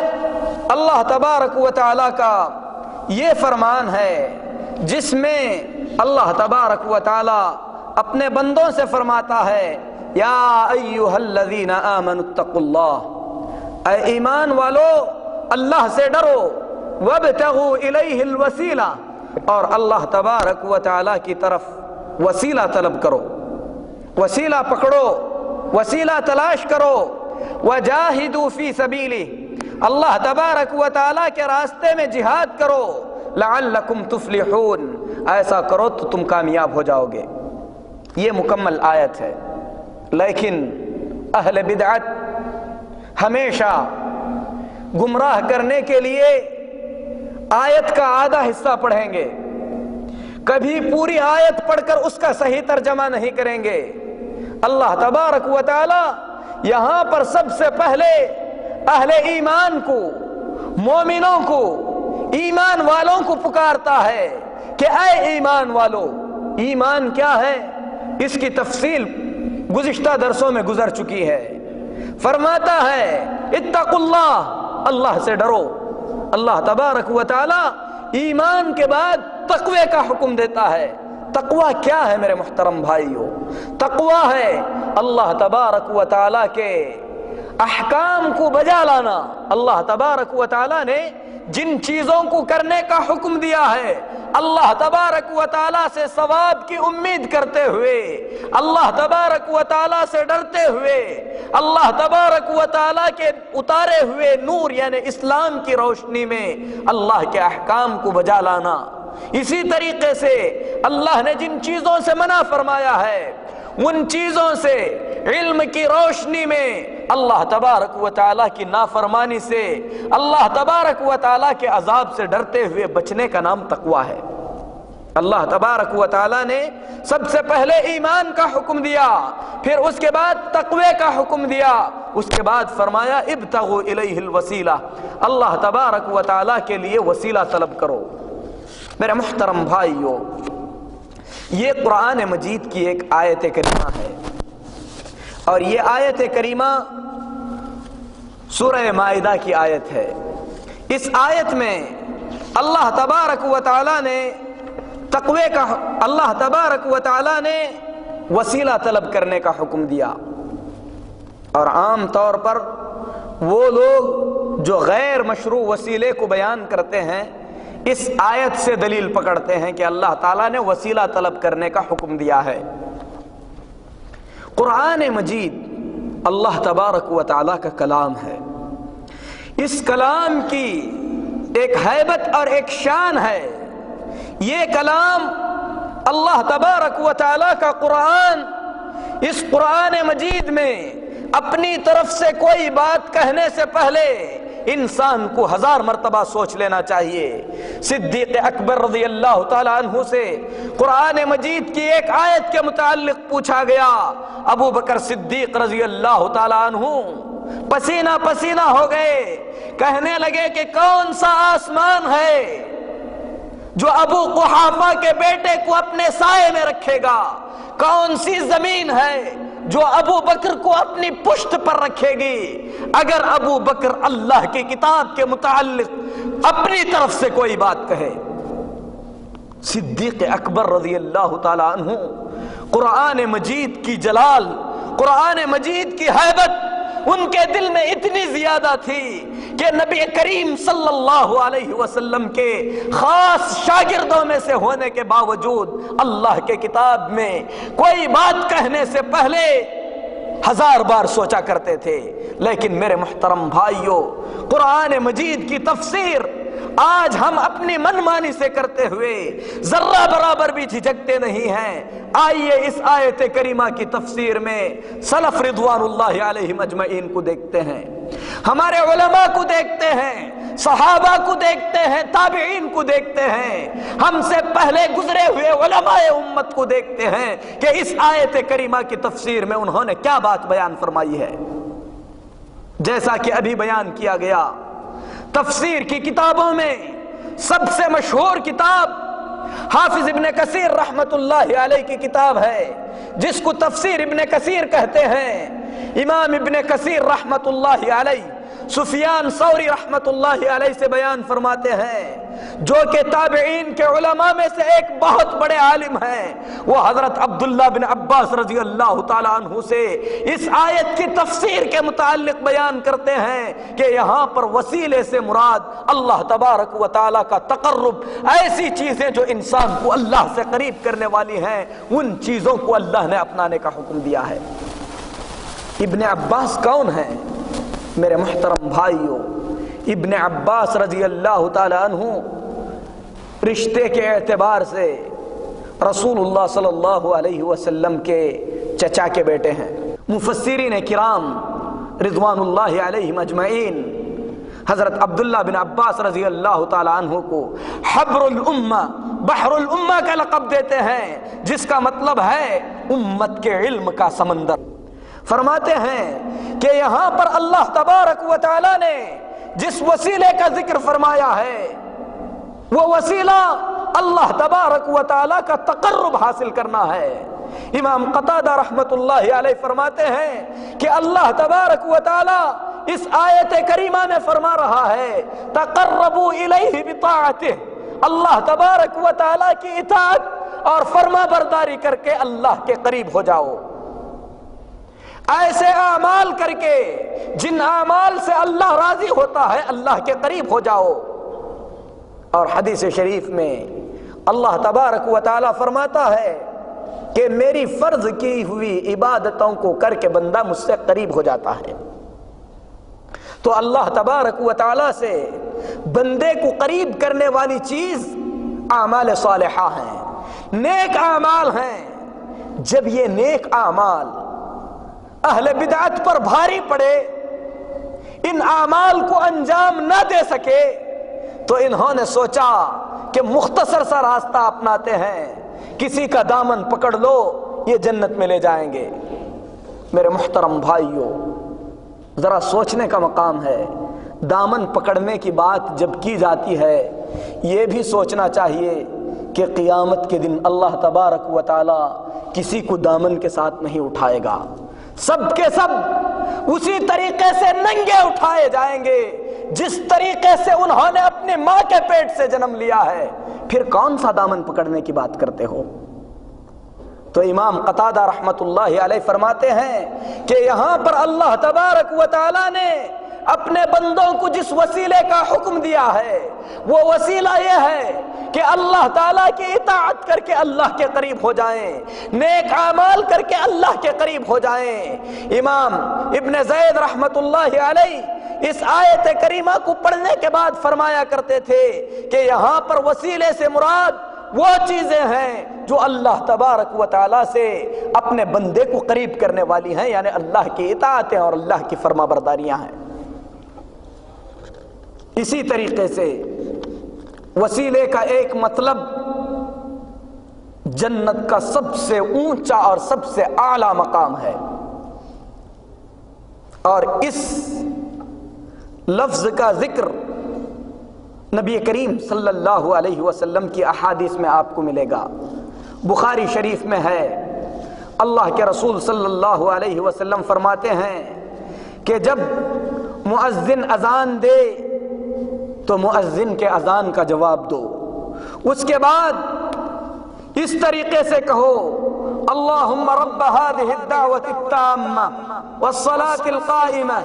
[SPEAKER 2] اللہ تبارک و تعالی کا یہ فرمان ہے جس میں اللہ تبارک و تعالی اپنے بندوں سے فرماتا ہے یا ایھا الذین آمنوا اتقوا اللہ، اے ایمان والو اللہ سے ڈرو، وابتغوا الیہ الوسیلہ، اور اللہ تبارک و تعالی کی طرف وسیلہ طلب کرو، وسیلہ پکڑو، وسیلہ تلاش کرو، وجاہدوا فی سبیلہ، اللہ تبارک و تعالی کے راستے میں جہاد کرو، لعلکم تفلحون، ایسا کرو تو تم کامیاب ہو جاؤ گے۔ یہ مکمل آیت ہے، لیکن اہل بدعت ہمیشہ گمراہ کرنے کے لیے آیت کا آدھا حصہ پڑھیں گے، کبھی پوری آیت پڑھ کر اس کا صحیح ترجمہ نہیں کریں گے۔ اللہ تبارک و تعالی یہاں پر سب سے پہلے اہل ایمان کو، مومنوں کو، ایمان والوں کو پکارتا ہے کہ اے ایمان والو، ایمان کیا ہے اس کی تفصیل گزشتہ درسوں میں گزر چکی ہے۔ فرماتا ہے اتقوا اللہ، اللہ سے ڈرو۔ اللہ تبارک و تعالی ایمان کے بعد تقوی کا حکم دیتا ہے۔ تقوی کیا ہے میرے محترم بھائیوں؟ تقوی ہے اللہ تبارک و تعالی کے احکام کو بجا لانا۔ اللہ تبارک و تعالیٰ نے جن چیزوں کو کرنے کا حکم دیا ہے، اللہ تبارک و تعالیٰ سے ثواب کی امید کرتے ہوئے، اللہ تبارک و تعالیٰ سے ڈرتے ہوئے، اللہ تبارک و تعالیٰ کے اتارے ہوئے نور یعنی اسلام کی روشنی میں اللہ کے احکام کو بجا لانا۔ اسی طریقے سے اللہ نے جن چیزوں سے منع فرمایا ہے، ان چیزوں سے علم کی روشنی میں اللہ تبارک و تعالیٰ کی نافرمانی سے، اللہ تبارک و تعالیٰ کے عذاب سے ڈرتے ہوئے بچنے کا نام تقویٰ ہے۔ اللہ تبارک و تعالیٰ نے سب سے پہلے ایمان کا حکم دیا، پھر اس کے بعد تقوی کا حکم دیا، اس کے بعد فرمایا ابتغوا الیہ الوسیلہ، اللہ تبارک و تعالیٰ کے لیے وسیلہ طلب کرو۔ میرے محترم بھائیو، یہ قرآن مجید کی ایک آیت کریمہ ہے، اور یہ آیت کریمہ سورہ مائدہ کی آیت ہے۔ اس آیت میں اللہ تبارک و تعالیٰ نے تقوی کا، اللہ تبارک و تعالیٰ نے وسیلہ طلب کرنے کا حکم دیا، اور عام طور پر وہ لوگ جو غیر مشروع وسیلے کو بیان کرتے ہیں اس آیت سے دلیل پکڑتے ہیں کہ اللہ تعالیٰ نے وسیلہ طلب کرنے کا حکم دیا ہے۔ قرآن مجید اللہ تبارک و تعالیٰ کا کلام ہے، اس کلام کی ایک ہیبت اور ایک شان ہے۔ یہ کلام اللہ تبارک و تعالیٰ کا قرآن، اس قرآن مجید میں اپنی طرف سے کوئی بات کہنے سے پہلے انسان کو 1000 مرتبہ سوچ لینا چاہیے۔ صدیق اکبر رضی اللہ تعالیٰ عنہ سے قرآن مجید کی ایک آیت کے متعلق پوچھا گیا۔ ابو بکر صدیق رضی اللہ تعالیٰ عنہ پسینہ پسینہ ہو گئے، کہنے لگے کہ کون سا آسمان ہے جو ابو قحافہ کے بیٹے کو اپنے سائے میں رکھے گا؟ کون سی زمین ہے جو ابو بکر کو اپنی پشت پر رکھے گی؟ اگر ابو بکر اللہ کی کتاب کے متعلق اپنی طرف سے کوئی بات کہے، صدیق اکبر رضی اللہ تعالی عنہ قرآن مجید کی جلال، قرآن مجید کی ہیبت ان کے دل میں اتنی زیادہ تھی کہ نبی کریم صلی اللہ علیہ وسلم کے خاص شاگردوں میں سے ہونے کے باوجود اللہ کے کتاب میں کوئی بات کہنے سے پہلے 1000 بار سوچا کرتے تھے۔ لیکن میرے محترم بھائیوں، قرآن مجید کی تفسیر آج ہم اپنی منمانی سے کرتے ہوئے ذرہ برابر بھی جھجکتے نہیں ہیں۔ آئیے اس آیت کریمہ کی تفسیر میں سلف رضوان اللہ علیہم اجمعین کو دیکھتے ہیں، ہمارے علماء کو دیکھتے ہیں، صحابہ کو دیکھتے ہیں، تابعین کو دیکھتے ہیں، ہم سے پہلے گزرے ہوئے علماء امت کو دیکھتے ہیں کہ اس آیت کریمہ کی تفسیر میں انہوں نے کیا بات بیان فرمائی ہے۔ جیسا کہ ابھی بیان کیا گیا، تفسیر کی کتابوں میں سب سے مشہور کتاب حافظ ابن کثیر رحمت اللہ علیہ کی کتاب ہے، جس کو تفسیر ابن کثیر کہتے ہیں۔ امام ابن کثیر رحمت اللہ علیہ سفیان ثوری رحمت اللہ علیہ سے بیان فرماتے ہیں، جو کہ تابعین کے علماء میں سے ایک بہت بڑے عالم ہیں، وہ حضرت عبداللہ بن عباس رضی اللہ تعالیٰ عنہ سے اس آیت کی تفسیر کے متعلق بیان کرتے ہیں کہ یہاں پر وسیلے سے مراد اللہ تبارک و تعالیٰ کا تقرب، ایسی چیزیں جو انسان کو اللہ سے قریب کرنے والی ہیں، ان چیزوں کو اللہ نے اپنانے کا حکم دیا ہے۔ ابن عباس کون ہیں؟ میرے محترم بھائیوں، ابن عباس رضی اللہ تعالی عنہ رشتے کے اعتبار سے رسول اللہ صلی اللہ علیہ وسلم کے چچا کے بیٹے ہیں۔ مفسرین کرام رضوان اللہ علیہم اجمعین حضرت عبداللہ بن عباس رضی اللہ تعالی عنہ کو حبر الامہ، بحر الامہ کا لقب دیتے ہیں، جس کا مطلب ہے امت کے علم کا سمندر۔ فرماتے ہیں کہ یہاں پر اللہ تبارک و تعالی نے جس وسیلے کا ذکر فرمایا ہے، وہ وسیلہ اللہ تبارک و تعالی کا تقرب حاصل کرنا ہے۔ امام قتادہ رحمت اللہ علیہ فرماتے ہیں کہ اللہ تبارک و تعالی اس آیت کریمہ میں فرما رہا ہے تقربوا الیہ بطاعتہ، اللہ تبارک و تعالی کی اطاعت اور فرما برداری کر کے اللہ کے قریب ہو جاؤ۔ ایسے اعمال کر کے جن اعمال سے اللہ راضی ہوتا ہے اللہ کے قریب ہو جاؤ۔ اور حدیث شریف میں اللہ تبارک و تعالی فرماتا ہے کہ میری فرض کی ہوئی عبادتوں کو کر کے بندہ مجھ سے قریب ہو جاتا ہے۔ تو اللہ تبارک و تعالی سے بندے کو قریب کرنے والی چیز اعمال صالحہ ہیں، نیک اعمال ہیں۔ جب یہ نیک اعمال اہل بدعت پر بھاری پڑے، ان اعمال کو انجام نہ دے سکے، تو انہوں نے سوچا کہ مختصر سا راستہ اپناتے ہیں، کسی کا دامن پکڑ لو یہ جنت میں لے جائیں گے۔ میرے محترم بھائیوں، ذرا سوچنے کا مقام ہے۔ دامن پکڑنے کی بات جب کی جاتی ہے، یہ بھی سوچنا چاہیے کہ قیامت کے دن اللہ تبارک و تعالی کسی کو دامن کے ساتھ نہیں اٹھائے گا، سب کے سب اسی طریقے سے ننگے اٹھائے جائیں گے جس طریقے سے انہوں نے اپنی ماں کے پیٹ سے جنم لیا ہے۔ پھر کون سا دامن پکڑنے کی بات کرتے ہو؟ تو امام قتادہ رحمت اللہ علیہ فرماتے ہیں کہ یہاں پر اللہ تبارک و تعالی نے اپنے بندوں کو جس وسیلے کا حکم دیا ہے وہ وسیلہ یہ ہے کہ اللہ تعالیٰ کی اطاعت کر کے اللہ کے قریب ہو جائیں، نیک اعمال کر کے اللہ کے قریب ہو جائیں۔ امام ابن زید رحمت اللہ علیہ اس آیت کریمہ کو پڑھنے کے بعد فرمایا کرتے تھے کہ یہاں پر وسیلے سے مراد وہ چیزیں ہیں جو اللہ تبارک و تعالیٰ سے اپنے بندے کو قریب کرنے والی ہیں، یعنی اللہ کی اطاعتیں اور اللہ کی فرما برداریاں ہیں۔ اسی طریقے سے وسیلے کا ایک مطلب جنت کا سب سے اونچا اور سب سے اعلیٰ مقام ہے، اور اس لفظ کا ذکر نبی کریم صلی اللہ علیہ وسلم کی احادیث میں آپ کو ملے گا۔ بخاری شریف میں ہے، اللہ کے رسول صلی اللہ علیہ وسلم فرماتے ہیں کہ جب مؤذن اذان دے تو مؤذن کے اذان کا جواب دو، اس کے بعد اس طریقے سے کہو اللہم رب هذه الدعوة التامة والصلاة القائمة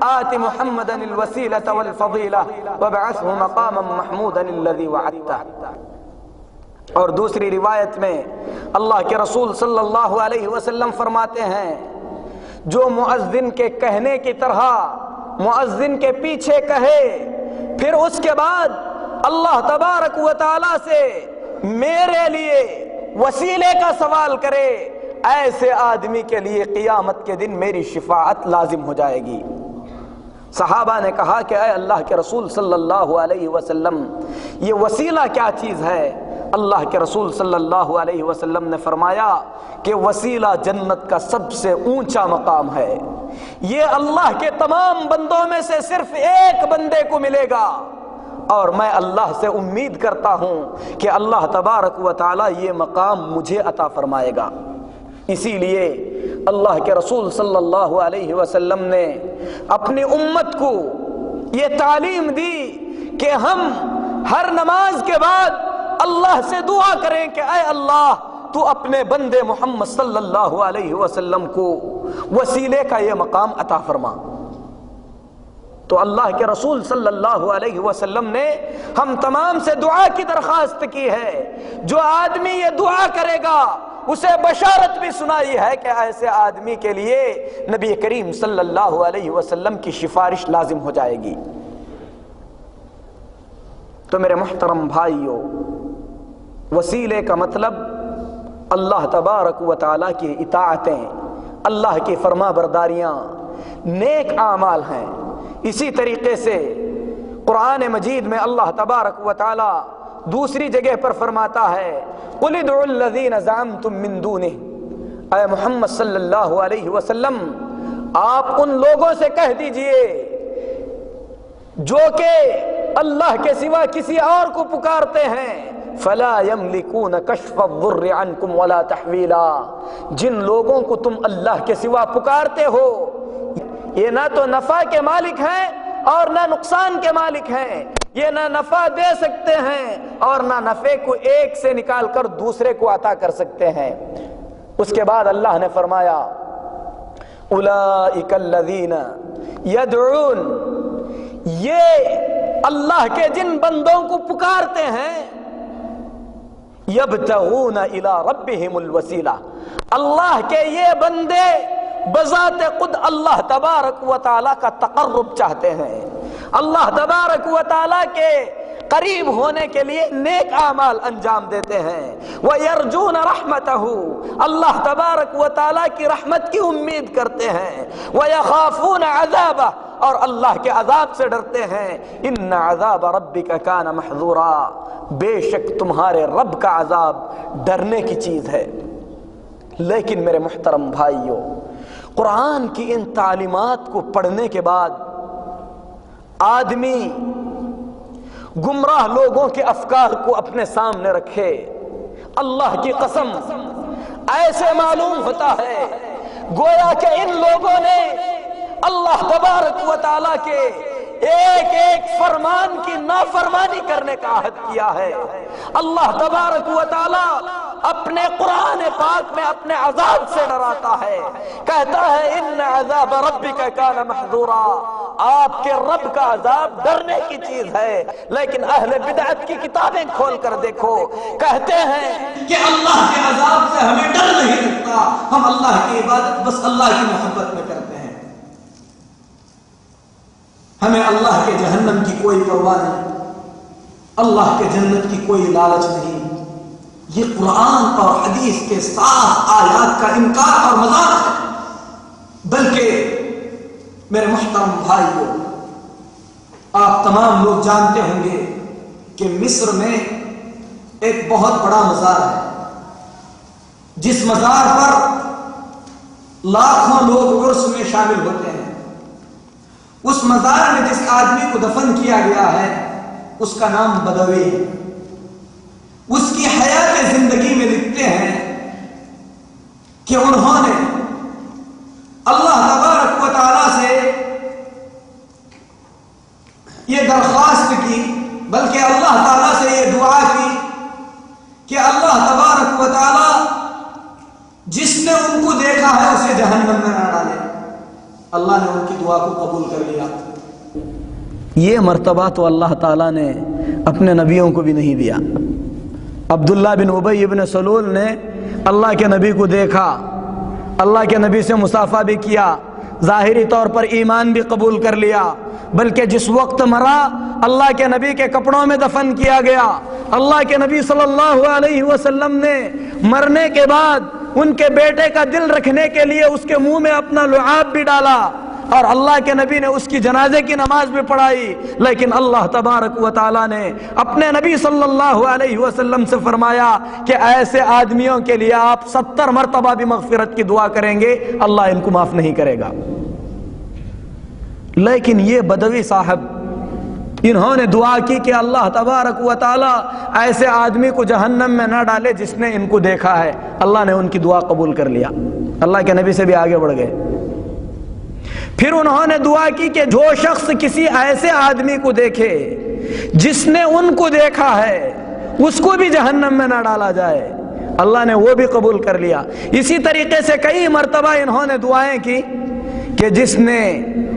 [SPEAKER 2] آت محمدا الوسيلة والفضيلة وابعثه مقاما محمودا الذي وعدته۔ اور دوسری روایت میں اللہ کے رسول صلی اللہ علیہ وسلم فرماتے ہیں جو مؤذن کے کہنے کی طرح مؤذن کے پیچھے کہے، پھر اس کے بعد اللہ تبارک و تعالی سے میرے لیے وسیلے کا سوال کرے، ایسے آدمی کے لیے قیامت کے دن میری شفاعت لازم ہو جائے گی۔ صحابہ نے کہا کہ اے اللہ کے رسول صلی اللہ علیہ وسلم، یہ وسیلہ کیا چیز ہے؟ اللہ کے رسول صلی اللہ علیہ وسلم نے فرمایا کہ وسیلہ جنت کا سب سے اونچا مقام ہے، یہ اللہ کے تمام بندوں میں سے صرف ایک بندے کو ملے گا، اور میں اللہ سے امید کرتا ہوں کہ اللہ تبارک و تعالی یہ مقام مجھے عطا فرمائے گا۔ اسی لیے اللہ کے رسول صلی اللہ علیہ وسلم نے اپنی امت کو یہ تعلیم دی کہ ہم ہر نماز کے بعد اللہ سے دعا کریں کہ اے اللہ تو اپنے بندے محمد صلی اللہ علیہ وسلم کو وسیلے کا یہ مقام عطا فرما۔ تو اللہ کے رسول صلی اللہ علیہ وسلم نے ہم تمام سے دعا کی درخواست کی ہے، جو آدمی یہ دعا کرے گا اسے بشارت بھی سنائی ہے کہ ایسے آدمی کے لیے نبی کریم صلی اللہ علیہ وسلم کی سفارش لازم ہو جائے گی۔ تو میرے محترم بھائیوں، وسیلے کا مطلب اللہ تبارک و تعالیٰ کی اطاعتیں، اللہ کی فرما برداریاں، نیک اعمال ہیں۔ اسی طریقے سے قرآن مجید میں اللہ تبارک و تعالی دوسری جگہ پر فرماتا ہے قُلِ ادْعُوا الَّذِينَ زَعَمْتُم مِّن دُونِهِ، اے محمد صلی اللہ علیہ وسلم آپ ان لوگوں سے کہہ دیجئے جو کہ اللہ کے سوا کسی اور کو پکارتے ہیں فَلَا يَمْلِكُونَ كَشْفَ الضُّرِّ عَنْكُمْ وَلَا تَحْوِيلًا، جن لوگوں کو تم اللہ کے سوا پکارتے ہو یہ نہ تو نفع کے مالک ہیں اور نہ نقصان کے مالک ہیں، یہ نہ نفع دے سکتے ہیں اور نہ نفع کو ایک سے نکال کر دوسرے کو عطا کر سکتے ہیں۔ اس کے بعد اللہ نے فرمایا اولئک الذین یدعون، یہ اللہ کے جن بندوں کو پکارتے ہیں، یبتغون الی ربہم الوسیلہ، اللہ کے یہ بندے بذات خود اللہ تبارک و تعالیٰ کا تقرب چاہتے ہیں، اللہ تبارک و تعالیٰ کے قریب ہونے کے لیے نیک اعمال انجام دیتے ہیں۔ وَيَرْجُونَ رَحْمَتَهُ، اللہ تبارک و تعالیٰ کی رحمت کی امید کرتے ہیں۔ وَيَخَافُونَ عَذَابَهُ، اور اللہ کے عذاب سے ڈرتے ہیں۔ إِنَّ عَذَابَ رَبِّكَ كَانَ مَحْذُورًا، بے شک تمہارے رب کا عذاب ڈرنے کی چیز ہے۔ لیکن میرے محترم بھائیوں، قرآن کی ان تعلیمات کو پڑھنے کے بعد آدمی گمراہ لوگوں کے افکار کو اپنے سامنے رکھے، اللہ کی قسم ایسے معلوم ہوتا ہے گویا کہ ان لوگوں نے اللہ تبارک و تعالیٰ کے ایک ایک فرمان کی نافرمانی کرنے کا عہد کیا ہے۔ اللہ تبارک و تعالیٰ اپنے قرآن پاک میں اپنے عذاب سے ڈراتا ہے، کہتا ہے ان عذاب ربک کان محذورا، آپ کے رب کا عذاب ڈرنے کی چیز ہے۔ لیکن اہل بدعت کی کتابیں کھول کر دیکھو، کہتے ہیں کہ اللہ کے عذاب سے ہمیں ڈر نہیں لگتا، ہم اللہ کی عبادت بس اللہ کی محبت میں کرتے ہیں، ہمیں اللہ کے جہنم کی کوئی پرواہ نہیں، اللہ کے جنت کی کوئی لالچ نہیں۔ یہ قرآن اور حدیث کے صاف آیات کا انکار اور مذاق ہے۔ بلکہ میرے محترم بھائیوں، آپ تمام لوگ جانتے ہوں گے کہ مصر میں ایک بہت بڑا مزار ہے، جس مزار پر لاکھوں لوگ عرس میں شامل ہوتے ہیں۔ اس مزار میں جس آدمی کو دفن کیا گیا ہے اس کا نام بدوی ہے۔ اس کی حیات زندگی میں لکھتے ہیں کہ انہوں نے اللہ تبارک و تعالیٰ سے یہ درخواست کی، بلکہ اللہ تعالیٰ سے یہ دعا کی کہ اللہ تبارک و تعالیٰ جس نے ان کو دیکھا ہے اسے جہنم میں نہ ڈالے۔ اللہ نے ان کی دعا کو قبول کر لیا۔ یہ مرتبہ تو اللہ تعالیٰ نے اپنے نبیوں کو بھی نہیں دیا۔ عبداللہ بن ابی بن سلول نے اللہ کے نبی کو دیکھا، اللہ کے نبی سے مصافحہ بھی کیا، ظاہری طور پر ایمان بھی قبول کر لیا، بلکہ جس وقت مرا اللہ کے نبی کے کپڑوں میں دفن کیا گیا۔ اللہ کے نبی صلی اللہ علیہ وسلم نے مرنے کے بعد ان کے بیٹے کا دل رکھنے کے لیے اس کے منہ میں اپنا لعاب بھی ڈالا، اور اللہ کے نبی نے اس کی جنازے کی نماز بھی پڑھائی۔ لیکن اللہ تبارک و تعالیٰ نے اپنے نبی صلی اللہ علیہ وسلم سے فرمایا کہ ایسے آدمیوں کے لیے آپ 70 مرتبہ بھی مغفرت کی دعا کریں گے، اللہ ان کو معاف نہیں کرے گا۔ لیکن یہ بدوی صاحب، انہوں نے دعا کی کہ اللہ تبارک و تعالیٰ ایسے آدمی کو جہنم میں نہ ڈالے جس نے ان کو دیکھا ہے۔ اللہ نے ان کی دعا قبول کر لیا، اللہ کے نبی سے بھی آگے بڑھ گئے۔ پھر انہوں نے دعا کی کہ جو شخص کسی ایسے آدمی کو دیکھے جس نے ان کو دیکھا ہے اس کو بھی جہنم میں نہ ڈالا جائے، اللہ نے وہ بھی قبول کر لیا۔ اسی طریقے سے کئی مرتبہ انہوں نے دعائیں کی کہ جس نے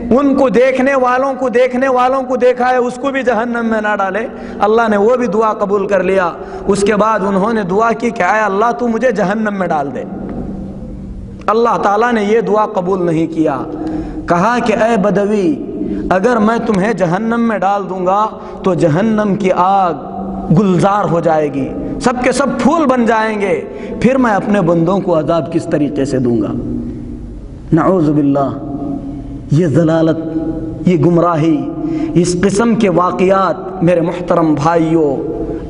[SPEAKER 2] ان کو دیکھنے والوں کو دیکھا ہے اس کو بھی جہنم میں نہ ڈالے، اللہ نے وہ بھی دعا قبول کر لیا۔ اس کے بعد انہوں نے دعا کی کہ اے اللہ تو مجھے جہنم میں ڈال دے، اللہ تعالیٰ نے یہ دعا قبول نہیں کیا۔ کہا کہ اے بدوی، اگر میں تمہیں جہنم میں ڈال دوں گا تو جہنم کی آگ گلزار ہو جائے گی، سب کے سب پھول بن جائیں گے، پھر میں اپنے بندوں کو عذاب کس طریقے سے دوں گا؟ نعوذ باللہ۔ یہ ضلالت، یہ گمراہی، اس قسم کے واقعات میرے محترم بھائیوں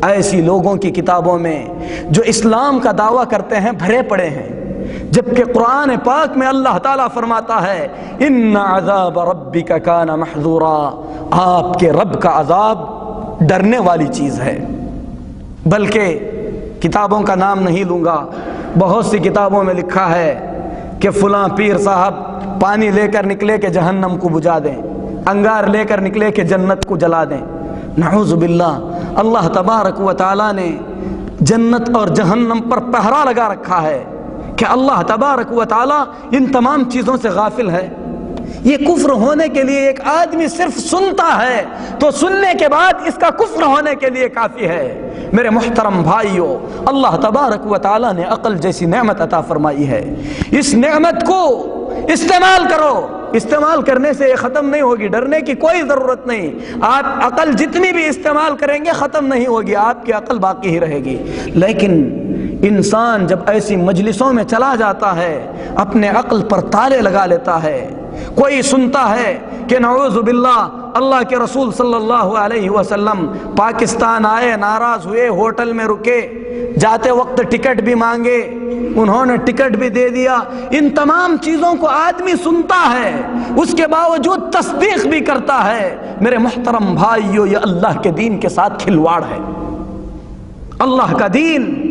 [SPEAKER 2] ایسی لوگوں کی کتابوں میں جو اسلام کا دعویٰ کرتے ہیں بھرے پڑے ہیں، جبکہ قرآن پاک میں اللہ تعالیٰ فرماتا ہے ان عذاب ربک کان محذورا، آپ کے رب کا عذاب ڈرنے والی چیز ہے۔ بلکہ کتابوں کا نام نہیں لوں گا، بہت سی کتابوں میں لکھا ہے کہ فلاں پیر صاحب پانی لے کر نکلے کہ جہنم کو بجھا دیں، انگار لے کر نکلے کہ جنت کو جلا دیں۔ نعوذ باللہ۔ اللہ تبارک و تعالیٰ نے جنت اور جہنم پر پہرا لگا رکھا ہے کہ اللہ تبارک و تعالی ان تمام چیزوں سے غافل ہے؟ یہ کفر ہونے کے لیے ایک آدمی صرف سنتا ہے تو سننے کے بعد اس کا کفر ہونے کے لیے کافی ہے۔ میرے محترم بھائیوں، اللہ تبارک و تعالی نے عقل جیسی نعمت عطا فرمائی ہے، اس نعمت کو استعمال کرو۔ استعمال کرنے سے یہ ختم نہیں ہوگی، ڈرنے کی کوئی ضرورت نہیں۔ آپ عقل جتنی بھی استعمال کریں گے ختم نہیں ہوگی، آپ کی عقل باقی ہی رہے گی۔ لیکن انسان جب ایسی مجلسوں میں چلا جاتا ہے اپنے عقل پر تالے لگا لیتا ہے۔ کوئی سنتا ہے کہ نعوذ باللہ اللہ کے رسول صلی اللہ علیہ وسلم پاکستان آئے، ناراض ہوئے، ہوٹل میں رکے، جاتے وقت ٹکٹ بھی مانگے، انہوں نے ٹکٹ بھی دے دیا۔ ان تمام چیزوں کو آدمی سنتا ہے، اس کے باوجود تصدیق بھی کرتا ہے۔ میرے محترم بھائیو، یہ اللہ کے دین کے ساتھ کھلواڑ ہے۔ اللہ کا دین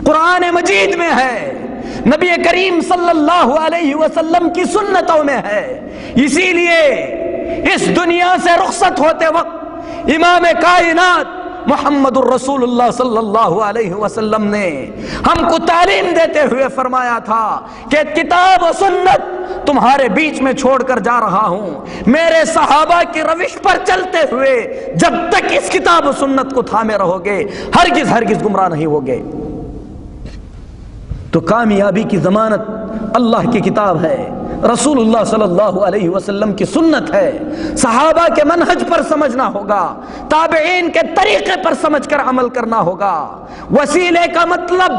[SPEAKER 2] قرآن مجید میں ہے، نبی کریم صلی اللہ علیہ وسلم کی سنتوں میں ہے۔ اسی لیے اس دنیا سے رخصت ہوتے وقت امام کائنات محمد الرسول اللہ صلی اللہ علیہ وسلم نے ہم کو تعلیم دیتے ہوئے فرمایا تھا کہ کتاب و سنت تمہارے بیچ میں چھوڑ کر جا رہا ہوں، میرے صحابہ کی روش پر چلتے ہوئے جب تک اس کتاب و سنت کو تھامے رہو گے ہرگز گمراہ نہیں ہوگے۔ تو کامیابی کی ضمانت اللہ کی کتاب ہے، رسول اللہ صلی اللہ علیہ وسلم کی سنت ہے۔ صحابہ کے منہج پر سمجھنا ہوگا، تابعین کے طریقے پر سمجھ کر عمل کرنا ہوگا۔ وسیلے کا مطلب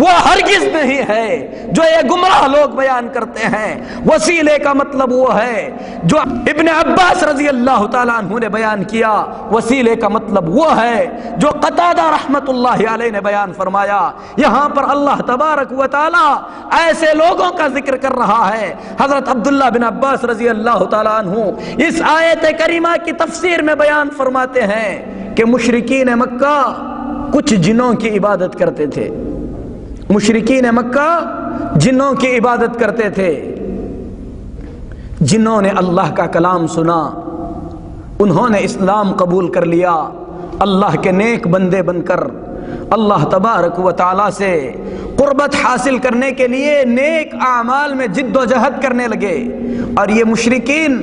[SPEAKER 2] وہ ہرگز نہیں ہے جو یہ گمراہ لوگ بیان کرتے ہیں۔ وسیلے کا مطلب وہ ہے جو ابن عباس رضی اللہ تعالیٰ عنہ نے بیان کیا۔ وسیلے کا مطلب وہ ہے جو قتادہ رحمت اللہ علیہ نے بیان فرمایا۔ یہاں پر اللہ تبارک و تعالیٰ ایسے لوگوں کا ذکر کر رہا ہے۔ حضرت عبداللہ بن عباس رضی اللہ تعالیٰ عنہ اس آیت کریمہ کی تفسیر میں بیان فرماتے ہیں کہ مشرکین مکہ کچھ جنوں کی عبادت کرتے تھے۔ مشرکین مکہ جنوں کی عبادت کرتے تھے۔ جنوں نے اللہ کا کلام سنا، انہوں نے اسلام قبول کر لیا، اللہ کے نیک بندے بن کر اللہ تبارک و تعالی سے قربت حاصل کرنے کے لیے نیک اعمال میں جد و جہد کرنے لگے۔ اور یہ مشرکین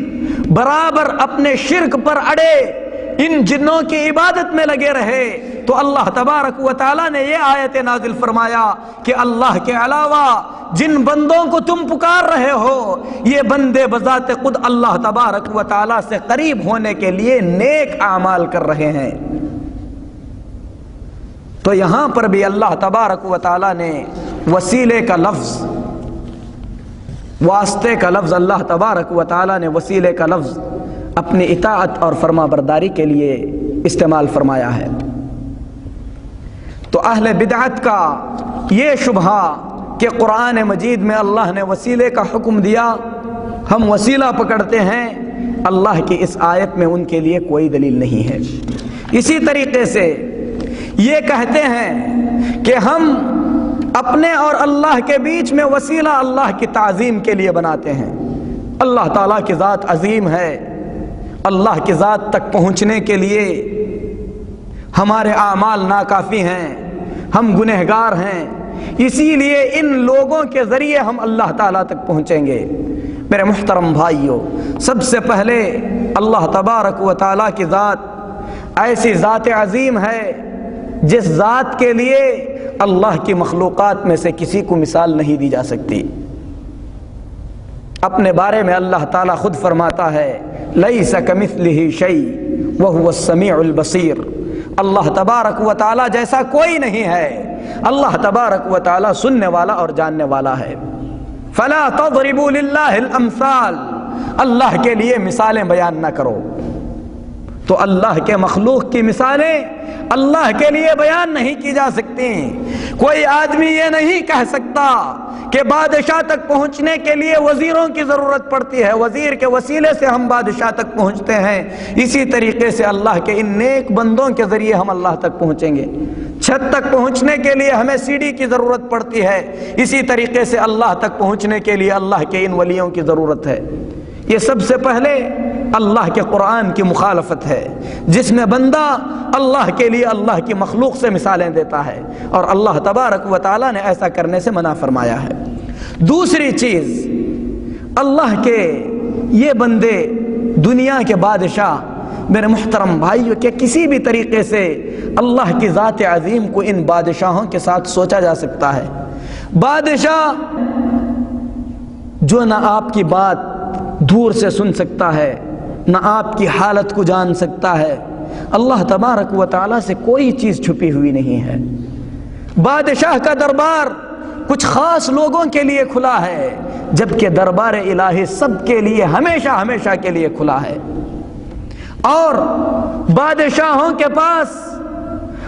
[SPEAKER 2] برابر اپنے شرک پر اڑے، ان جنوں کی عبادت میں لگے رہے۔ تو اللہ تبارک و تعالی نے یہ آیت نازل فرمایا کہ اللہ کے علاوہ جن بندوں کو تم پکار رہے ہو یہ بندے بذات خود اللہ تبارک و تعالی سے قریب ہونے کے لیے نیک اعمال کر رہے ہیں۔ تو یہاں پر بھی اللہ تبارک و تعالی نے وسیلے کا لفظ، واسطے کا لفظ، اللہ تبارک و تعالی نے وسیلے کا لفظ اپنی اطاعت اور فرما برداری کے لیے استعمال فرمایا ہے۔ تو اہل بدعت کا یہ شبہہ کہ قرآن مجید میں اللہ نے وسیلے کا حکم دیا، ہم وسیلہ پکڑتے ہیں، اللہ کی اس آیت میں ان کے لیے کوئی دلیل نہیں ہے۔ اسی طریقے سے یہ کہتے ہیں کہ ہم اپنے اور اللہ کے بیچ میں وسیلہ اللہ کی تعظیم کے لیے بناتے ہیں۔ اللہ تعالیٰ کی ذات عظیم ہے، اللہ کی ذات تک پہنچنے کے لیے ہمارے اعمال ناکافی ہیں، ہم گنہگار ہیں، اسی لیے ان لوگوں کے ذریعے ہم اللہ تعالیٰ تک پہنچیں گے۔ میرے محترم بھائیوں، سب سے پہلے اللہ تبارک و تعالیٰ کی ذات ایسی ذات عظیم ہے جس ذات کے لیے اللہ کی مخلوقات میں سے کسی کو مثال نہیں دی جا سکتی۔ اپنے بارے میں اللہ تعالیٰ خود فرماتا ہے لیس کمثلہ شیء وہو السمیع البصیر، اللہ تبارک و تعالیٰ جیسا کوئی نہیں ہے، اللہ تبارک و تعالیٰ سننے والا اور جاننے والا ہے۔ فلا تضربوا للہ الامثال، اللہ کے لیے مثالیں بیان نہ کرو۔ تو اللہ کے مخلوق کی مثالیں اللہ کے لیے بیان نہیں کی جا سکتی۔ کوئی آدمی یہ نہیں کہہ سکتا کہ بادشاہ تک پہنچنے کے لیے وزیروں کی ضرورت پڑتی ہے، وزیر کے وسیلے سے ہم بادشاہ تک پہنچتے ہیں، اسی طریقے سے اللہ کے ان نیک بندوں کے ذریعے ہم اللہ تک پہنچیں گے۔ چھت تک پہنچنے کے لیے ہمیں سیڑھی کی ضرورت پڑتی ہے، اسی طریقے سے اللہ تک پہنچنے کے لیے اللہ کے ان ولیوں کی ضرورت ہے۔ یہ سب سے پہلے اللہ کے قرآن کی مخالفت ہے، جس میں بندہ اللہ کے لیے اللہ کی مخلوق سے مثالیں دیتا ہے، اور اللہ تبارک و تعالیٰ نے ایسا کرنے سے منع فرمایا ہے۔ دوسری چیز، اللہ کے یہ بندے دنیا کے بادشاہ، میرے محترم بھائیو، کہ کسی بھی طریقے سے اللہ کی ذات عظیم کو ان بادشاہوں کے ساتھ سوچا جا سکتا ہے؟ بادشاہ جو نہ آپ کی بات دور سے سن سکتا ہے، نہ آپ کی حالت کو جان سکتا ہے، اللہ تبارک و تعالیٰ سے کوئی چیز چھپی ہوئی نہیں ہے۔ بادشاہ کا دربار کچھ خاص لوگوں کے لیے کھلا ہے، جبکہ دربار الہی سب کے لیے ہمیشہ ہمیشہ کے لیے کھلا ہے۔ اور بادشاہوں کے پاس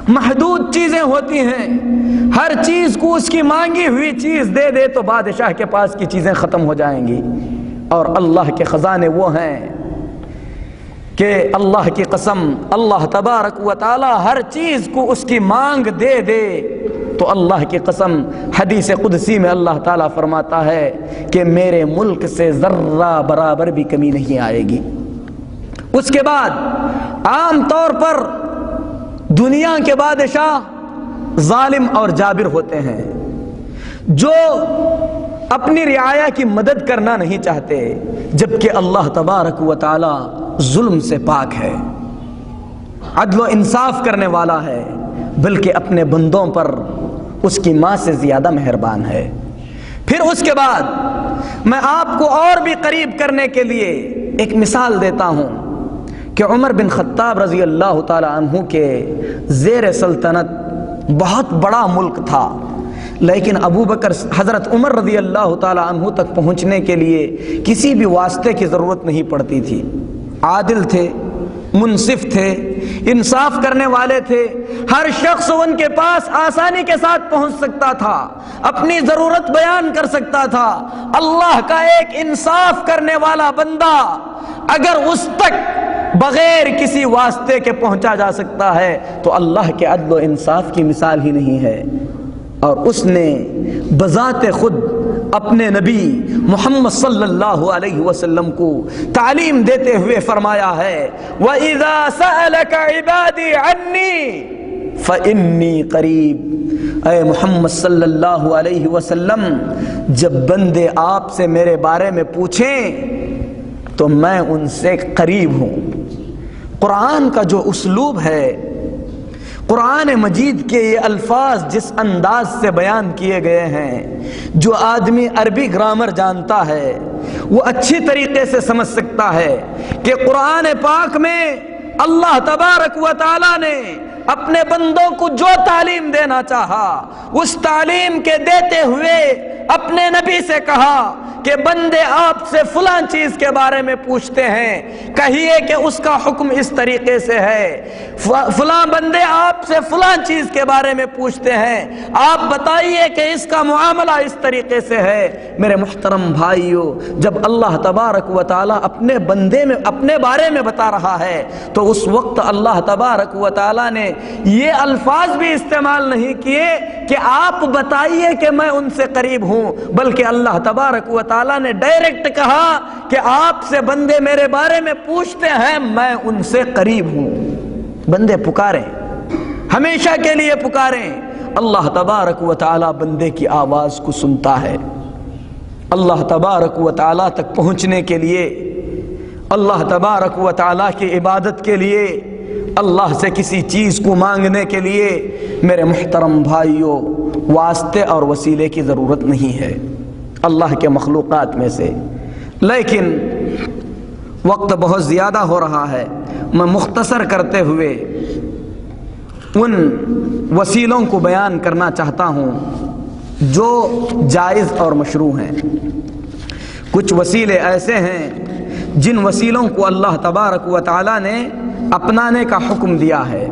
[SPEAKER 2] محدود چیزیں ہوتی ہیں، ہر چیز کو اس کی مانگی ہوئی چیز دے دے تو بادشاہ کے پاس کی چیزیں ختم ہو جائیں گی، اور اللہ کے خزانے وہ ہیں کہ اللہ کی قسم، اللہ تبارک و تعالی ہر چیز کو اس کی مانگ دے دے تو اللہ کی قسم حدیث قدسی میں اللہ تعالیٰ فرماتا ہے کہ میرے ملک سے ذرہ برابر بھی کمی نہیں آئے گی۔ اس کے بعد عام طور پر دنیا کے بادشاہ ظالم اور جابر ہوتے ہیں، جو اپنی رعایا کی مدد کرنا نہیں چاہتے، جبکہ اللہ تبارک و تعالی ظلم سے پاک ہے، عدل و انصاف کرنے والا ہے، بلکہ اپنے بندوں پر اس کی ماں سے زیادہ مہربان ہے۔ پھر اس کے بعد میں آپ کو اور بھی قریب کرنے کے لیے ایک مثال دیتا ہوں کہ عمر بن خطاب رضی اللہ تعالی عنہ کے زیر سلطنت بہت بڑا ملک تھا، لیکن ابو بکر حضرت عمر رضی اللہ تعالی عنہ تک پہنچنے کے لیے کسی بھی واسطے کی ضرورت نہیں پڑتی تھی۔ عادل تھے، منصف تھے، انصاف کرنے والے تھے، ہر شخص ان کے پاس آسانی کے ساتھ پہنچ سکتا تھا، اپنی ضرورت بیان کر سکتا تھا۔ اللہ کا ایک انصاف کرنے والا بندہ اگر اس تک بغیر کسی واسطے کے پہنچا جا سکتا ہے تو اللہ کے عدل و انصاف کی مثال ہی نہیں ہے۔ اور اس نے بذات خود اپنے نبی محمد صلی اللہ علیہ وسلم کو تعلیم دیتے ہوئے فرمایا ہے وَإِذَا سَأَلَكَ عِبَادِي عَنِّي فَإِنِّي قَرِيب۔ اے محمد صلی اللہ علیہ وسلم، جب بندے آپ سے میرے بارے میں پوچھیں تو میں ان سے قریب ہوں۔ قرآن کا جو اسلوب ہے، قرآن مجید کے یہ الفاظ جس انداز سے بیان کیے گئے ہیں، جو آدمی عربی گرامر جانتا ہے وہ اچھی طریقے سے سمجھ سکتا ہے کہ قرآن پاک میں اللہ تبارک و تعالی نے اپنے بندوں کو جو تعلیم دینا چاہا اس تعلیم کے دیتے ہوئے اپنے نبی سے کہا کہ بندے آپ سے فلاں چیز کے بارے میں پوچھتے ہیں، کہیے کہ اس کا حکم اس طریقے سے ہے، فلاں بندے آپ سے فلاں چیز کے بارے میں پوچھتے ہیں، آپ بتائیے کہ اس کا معاملہ اس طریقے سے ہے۔ میرے محترم بھائیو، جب اللہ تبارک و تعالی اپنے بندے میں اپنے بارے میں بتا رہا ہے تو اس وقت اللہ تبارک و تعالی نے یہ الفاظ بھی استعمال نہیں کیے کہ آپ بتائیے کہ میں ان سے قریب ہوں، بلکہ اللہ تبارک و تعالیٰ نے ڈائریکٹ کہا کہ آپ سے بندے میرے بارے میں پوچھتے ہیں، میں ان سے قریب ہوں۔ بندے پکاریں، ہمیشہ کے لیے پکاریں، اللہ تبارک و تعالیٰ بندے کی آواز کو سنتا ہے۔ اللہ تبارک و تعالیٰ تک پہنچنے کے لیے، اللہ تبارک و تعالیٰ کی عبادت کے لیے، اللہ سے کسی چیز کو مانگنے کے لیے میرے محترم بھائیوں واسطے اور وسیلے کی ضرورت نہیں ہے اللہ کے مخلوقات میں سے۔ لیکن وقت بہت زیادہ ہو رہا ہے، میں مختصر کرتے ہوئے ان وسیلوں کو بیان کرنا چاہتا ہوں جو جائز اور مشروع ہیں۔ کچھ وسیلے ایسے ہیں جن وسیلوں کو اللہ تبارک و تعالی نے اپنانے کا حکم دیا ہے،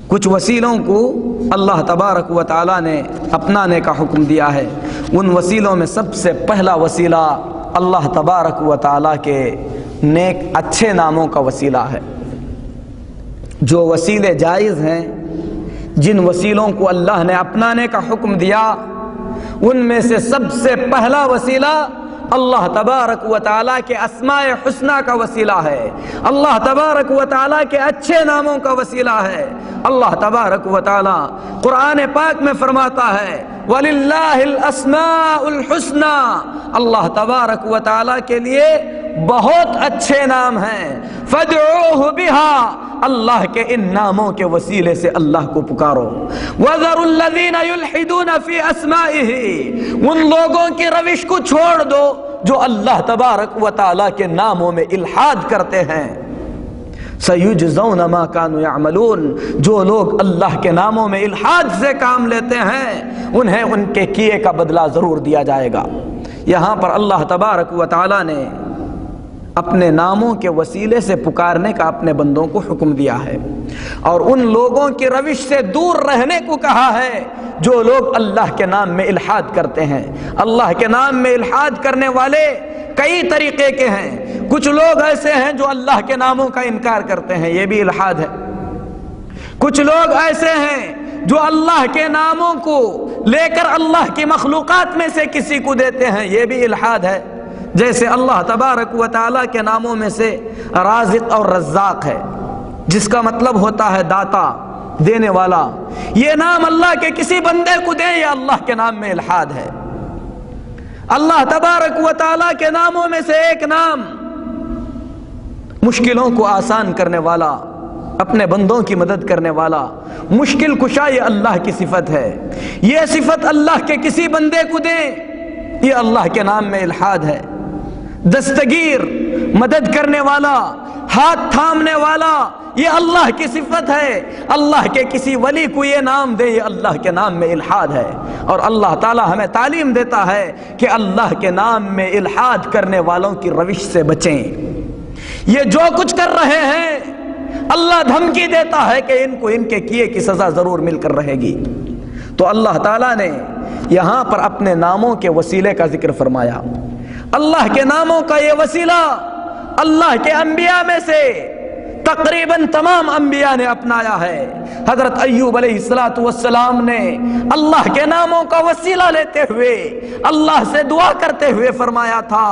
[SPEAKER 2] کچھ وسیلوں کو اللہ تبارک و تعالی نے اپنانے کا حکم دیا ہے۔ ان وسیلوں میں سب سے پہلا وسیلہ اللہ تبارک و تعالی کے نیک اچھے ناموں کا وسیلہ ہے۔ جو وسیلے جائز ہیں، جن وسیلوں کو اللہ نے اپنانے کا حکم دیا، ان میں سے سب سے پہلا وسیلہ اللہ تبارک و تعالیٰ کے اسماء حسنہ کا وسیلہ ہے، اللہ تبارک و تعالیٰ کے اچھے ناموں کا وسیلہ ہے۔ اللہ تبارک و تعالیٰ قرآن پاک میں فرماتا ہے وَلِلَّهِ الْأَسْمَاءُ الْحُسْنَى، اللہ تبارک و تعالیٰ کے لیے بہت اچھے نام ہیں، فَادْعُوهُ بِهَا، اللہ کے ان ناموں کے وسیلے سے اللہ کو پکارو۔ وَذَرُوا الَّذِينَ يُلْحِدُونَ فِي أَسْمَائِهِ، ان لوگوں کی روش کو چھوڑ دو جو اللہ تبارک و تعالیٰ کے ناموں میں الحاد کرتے ہیں۔ سَيُجْزَوْنَ مَا كَانُوا يَعْمَلُونَ، جو لوگ اللہ کے ناموں میں الحاد سے کام لیتے ہیں انہیں ان کے کیے کا بدلہ ضرور دیا جائے گا۔ یہاں پر اللہ تبارک و تعالیٰ نے اپنے ناموں کے وسیلے سے پکارنے کا اپنے بندوں کو حکم دیا ہے، اور ان لوگوں کی روش سے دور رہنے کو کہا ہے جو لوگ اللہ کے نام میں الحاد کرتے ہیں۔ اللہ کے نام میں الحاد کرنے والے کئی طریقے کے ہیں۔ کچھ لوگ ایسے ہیں جو اللہ کے ناموں کا انکار کرتے ہیں، یہ بھی الحاد ہے۔ کچھ لوگ ایسے ہیں جو اللہ کے ناموں کو لے کر اللہ کی مخلوقات میں سے کسی کو دیتے ہیں، یہ بھی الحاد ہے۔ جیسے اللہ تبارک و تعالیٰ کے ناموں میں سے رازق اور رزاق ہے، جس کا مطلب ہوتا ہے داتا، دینے والا۔ یہ نام اللہ کے کسی بندے کو دیں، یہ اللہ کے نام میں الحاد ہے۔ اللہ تبارک و تعالیٰ کے ناموں میں سے ایک نام مشکلوں کو آسان کرنے والا، اپنے بندوں کی مدد کرنے والا، مشکل کشا، یہ اللہ کی صفت ہے۔ یہ صفت اللہ کے کسی بندے کو دیں، یہ اللہ کے نام میں الحاد ہے۔ دستگیر، مدد کرنے والا، ہاتھ تھامنے والا، یہ اللہ کی صفت ہے۔ اللہ کے کسی ولی کو یہ نام دے، یہ اللہ کے نام میں الحاد ہے۔ اور اللہ تعالی ہمیں تعلیم دیتا ہے کہ اللہ کے نام میں الحاد کرنے والوں کی روش سے بچیں۔ یہ جو کچھ کر رہے ہیں اللہ دھمکی دیتا ہے کہ ان کو ان کے کیے کی سزا ضرور مل کر رہے گی۔ تو اللہ تعالیٰ نے یہاں پر اپنے ناموں کے وسیلے کا ذکر فرمایا۔ اللہ کے ناموں کا یہ وسیلہ اللہ کے انبیاء میں سے تقریباً تمام انبیاء نے اپنایا ہے۔ حضرت ایوب علیہ السلام نے اللہ کے ناموں کا وسیلہ لیتے ہوئے اللہ سے دعا کرتے ہوئے فرمایا تھا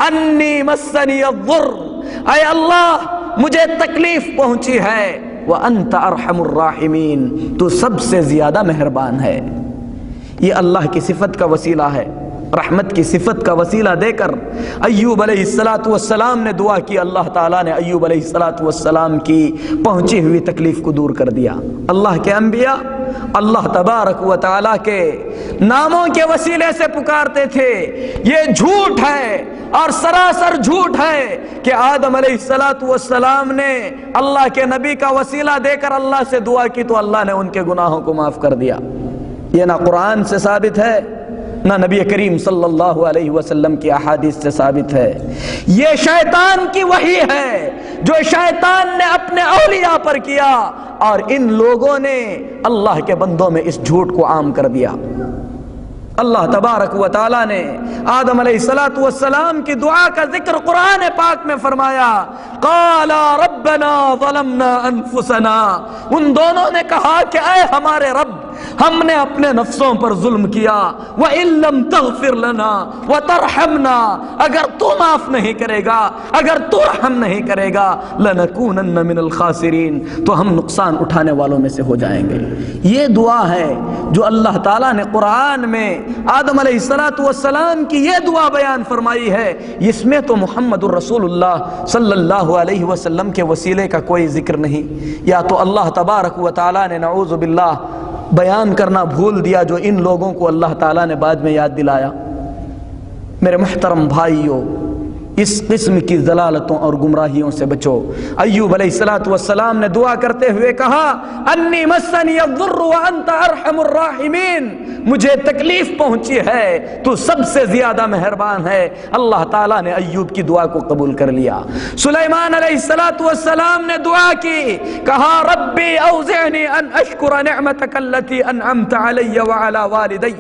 [SPEAKER 2] انی مسنی الضر، اے اللہ مجھے تکلیف پہنچی ہے، وانت ارحم الراحمین، تو سب سے زیادہ مہربان ہے۔ یہ اللہ کی صفت کا وسیلہ ہے، رحمت کی صفت کا وسیلہ دے کر ایوب علیہ السلام نے دعا کی، اللہ تعالیٰ نے ایوب علیہ السلام کی پہنچی ہوئی تکلیف کو دور کر دیا۔ اللہ کے انبیاء اللہ تبارک و تعالیٰ کے ناموں کے وسیلے سے پکارتے تھے۔ یہ جھوٹ ہے اور سراسر جھوٹ ہے کہ آدم علیہ السلام نے اللہ کے نبی کا وسیلہ دے کر اللہ سے دعا کی تو اللہ نے ان کے گناہوں کو معاف کر دیا۔ یہ نہ قرآن سے ثابت ہے، نہ نبی کریم صلی اللہ علیہ وسلم کی احادیث سے ثابت ہے۔ یہ شیطان کی وحی ہے جو شیطان نے اپنے اولیاء پر کیا، اور ان لوگوں نے اللہ کے بندوں میں اس جھوٹ کو عام کر دیا۔ اللہ تبارک و تعالیٰ نے آدم علیہ السلام کی دعا کا ذکر قرآن پاک میں فرمایا، قالا ربنا ظلمنا انفسنا، ان دونوں نے کہا کہ اے ہمارے رب، ہم نے اپنے نفسوں پر ظلم کیا، وَإِن لَّمْ تَغْفِرْ لَنَا وَتَرْحَمْنَا، اگر تو معاف نہیں کرے گا، اگر تو رحم نہیں کرے گا، لَنَكُونَنَّ مِنَ الْخَاسِرِينَ، تو ہم نقصان اٹھانے والوں میں سے ہو جائیں گے۔ یہ دعا ہے جو اللہ تعالیٰ نے قرآن میں آدم علیہ السلام کی یہ دعا بیان فرمائی ہے۔ اس میں تو محمد الرسول اللہ صلی اللہ علیہ وسلم کے وسیلے کا کوئی ذکر نہیں، یا تو اللہ تبارک و تعالیٰ نے نعوذ باللہ بیان کرنا بھول دیا جو ان لوگوں کو اللہ تعالیٰ نے بعد میں یاد دلایا۔ میرے محترم بھائیوں، اس قسم کی ضلالتوں اور گمراہیوں سے بچو۔ ایوب علیہ السلام نے دعا کرتے ہوئے کہا انی مسنی الضر وانت ارحم الراحمین، مجھے تکلیف پہنچی ہے، تو سب سے زیادہ مہربان ہے۔ اللہ تعالیٰ نے ایوب کی دعا کو قبول کر لیا۔ سلیمان علیہ السلام نے دعا کی، کہا ربی اوزعنی ان اشکر نعمتک التي انعمت علی وعلی والدی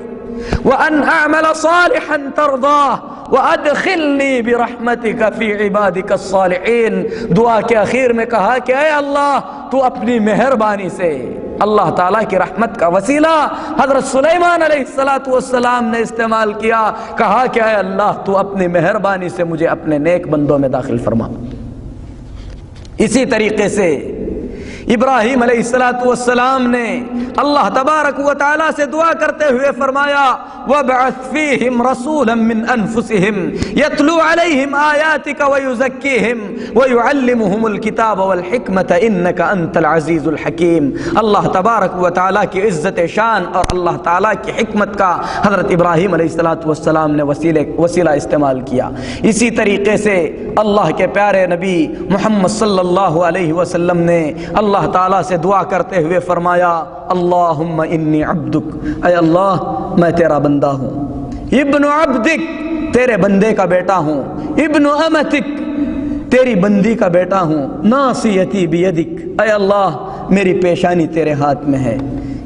[SPEAKER 2] وان اعمل صالحا ترضاہ وَأَدْخِلْنِي بِرَحْمَتِكَ فِي عِبَادِكَ الصَّالِحِينَ۔ دعا کے آخر میں کہا کہ اے اللہ تو اپنی مہربانی سے اللہ تعالیٰ کی رحمت کا وسیلہ حضرت سلیمان علیہ السلام نے استعمال کیا، کہا کہ اے اللہ تو اپنی مہربانی سے مجھے اپنے نیک بندوں میں داخل فرما۔ اسی طریقے سے ابراہیم علیہ السلام نے اللہ تبارک و تعالیٰ سے دعا کرتے ہوئے فرمایا وَابْعَثْ فِيهِمْ رَسُولًا مِّنْ أَنفُسِهِمْ يَتْلُو عَلَيْهِمْ آيَاتِكَ وَيُزَكِّيهِمْ وَيُعَلِّمُهُمُ الْكِتَابَ وَالْحِكْمَةَ إِنَّكَ أَنْتَ الْعَزِيزُ الْحَكِيمُ۔ اللہ تبارک و تعالیٰ کی عزت شان اور اللہ تعالیٰ کی حکمت کا حضرت ابراہیم علیہ السلام نے وسیلہ استعمال کیا۔ اسی طریقے سے اللہ کے پیارے نبی محمد صلی اللہ علیہ وسلم نے اللہ تعالیٰ سے دعا کرتے ہوئے فرمایا اللہم انی عبدک، اے اللہ میں تیرا بندہ ہوں، ابن عبدک تیرے بندے کا بیٹا ہوں، ابن امتک تیری بندی کا بیٹا ہوں، ناصیتی بیدک اے اللہ میری پیشانی تیرے ہاتھ میں ہے۔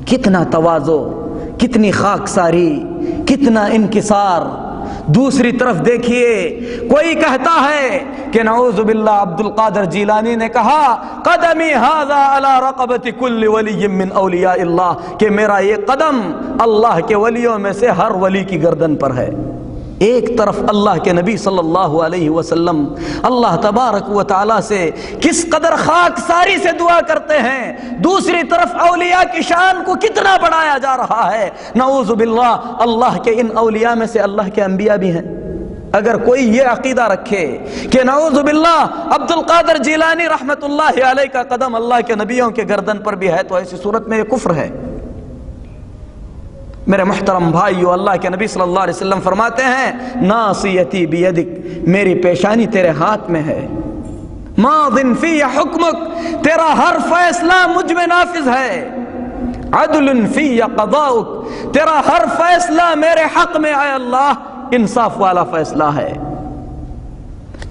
[SPEAKER 2] کتنا تواضع، کتنی خاکساری، کتنا انکسار۔ دوسری طرف دیکھیے کوئی کہتا ہے کہ نعوذ باللہ عبد القادر جیلانی نے کہا قدمی ھذا علی رقبۃ کل ولی من اولیاء اللہ، کہ میرا یہ قدم اللہ کے ولیوں میں سے ہر ولی کی گردن پر ہے۔ ایک طرف اللہ کے نبی صلی اللہ علیہ وسلم اللہ تبارک و تعالیٰ سے کس قدر خاکساری سے دعا کرتے ہیں، دوسری طرف اولیاء کی شان کو کتنا بڑھایا جا رہا ہے۔ نعوذ باللہ اللہ کے ان اولیاء میں سے اللہ کے انبیاء بھی ہیں۔ اگر کوئی یہ عقیدہ رکھے کہ نعوذ باللہ عبد القادر جیلانی رحمت اللہ علیہ کا قدم اللہ کے نبیوں کے گردن پر بھی ہے تو ایسی صورت میں یہ کفر ہے۔ میرے محترم بھائیو، اللہ کے نبی صلی اللہ علیہ وسلم فرماتے ہیں ناصیتی بیدک، میری پیشانی تیرے ہاتھ میں ہے، ماض فی حکمک تیرا ہر فیصلہ مجھ میں نافذ ہے، عدل فی قضاؤک تیرا ہر فیصلہ میرے حق میں اے اللہ انصاف والا فیصلہ ہے۔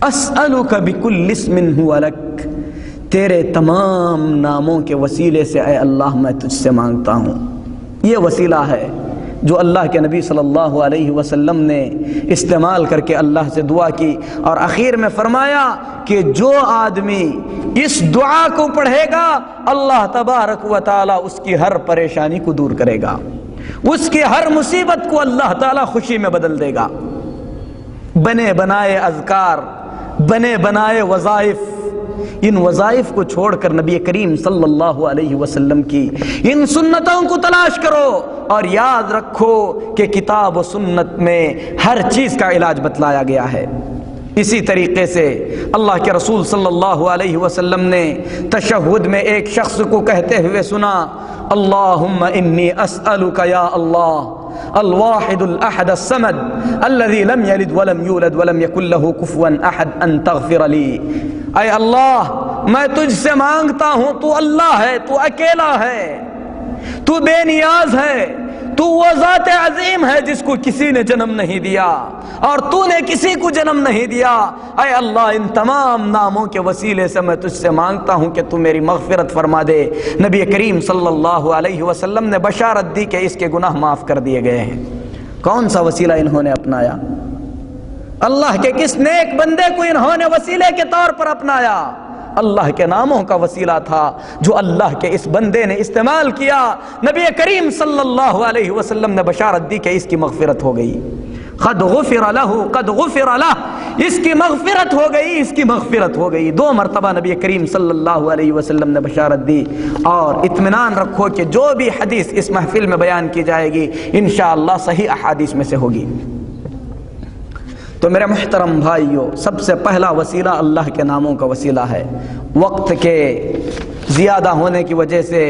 [SPEAKER 2] اسألک بکل اسم ہو لک، تیرے تمام ناموں کے وسیلے سے اے اللہ میں تجھ سے مانگتا ہوں۔ یہ وسیلہ ہے جو اللہ کے نبی صلی اللہ علیہ وسلم نے استعمال کر کے اللہ سے دعا کی، اور آخر میں فرمایا کہ جو آدمی اس دعا کو پڑھے گا اللہ تبارک و تعالیٰ اس کی ہر پریشانی کو دور کرے گا، اس کی ہر مصیبت کو اللہ تعالیٰ خوشی میں بدل دے گا۔ بنے بنائے اذکار، بنے بنائے وظائف، ان وظائف کو چھوڑ کر نبی کریم صلی اللہ علیہ وسلم کی ان سنتوں کو تلاش کرو، اور یاد رکھو کہ کتاب و سنت میں ہر چیز کا علاج بتلایا گیا ہے۔ اسی طریقے سے اللہ کے رسول صلی اللہ علیہ وسلم نے تشہد میں ایک شخص کو کہتے ہوئے سنا اللہم انی اسألک یا اللہ الواحد الاحد الصمد الذي لم يلد ولم يولد ولم يكن له كفوا احد ان تغفر لي، اے اللہ میں تجھ سے مانگتا ہوں، تو اللہ ہے، تو اکیلا ہے، تو بے نیاز ہے، تو وہ ذات عظیم ہے جس کو کسی نے جنم نہیں دیا اور تو نے کسی کو جنم نہیں دیا۔ اے اللہ ان تمام ناموں کے وسیلے سے میں تجھ سے مانگتا ہوں کہ تو میری مغفرت فرما دے۔ نبی کریم صلی اللہ علیہ وسلم نے بشارت دی کہ اس کے گناہ معاف کر دیے گئے ہیں۔ کون سا وسیلہ انہوں نے اپنایا؟ اللہ کے کس نیک بندے کو انہوں نے وسیلے کے طور پر اپنایا؟ اللہ کے ناموں کا وسیلہ تھا جو اللہ کے اس بندے نے استعمال کیا۔ نبی کریم صلی اللہ علیہ وسلم نے بشارت دی کہ اس کی مغفرت ہو گئی، قد غفر لہ، قد غفر لہ، اس کی مغفرت ہو گئی، اس کی مغفرت ہو گئی۔ 2 مرتبہ نبی کریم صلی اللہ علیہ وسلم نے بشارت دی۔ اور اطمینان رکھو کہ جو بھی حدیث اس محفل میں بیان کی جائے گی انشاءاللہ صحیح احادیث میں سے ہوگی۔ تو میرے محترم بھائیو، سب سے پہلا وسیلہ اللہ کے ناموں کا وسیلہ ہے۔ وقت کے زیادہ ہونے کی وجہ سے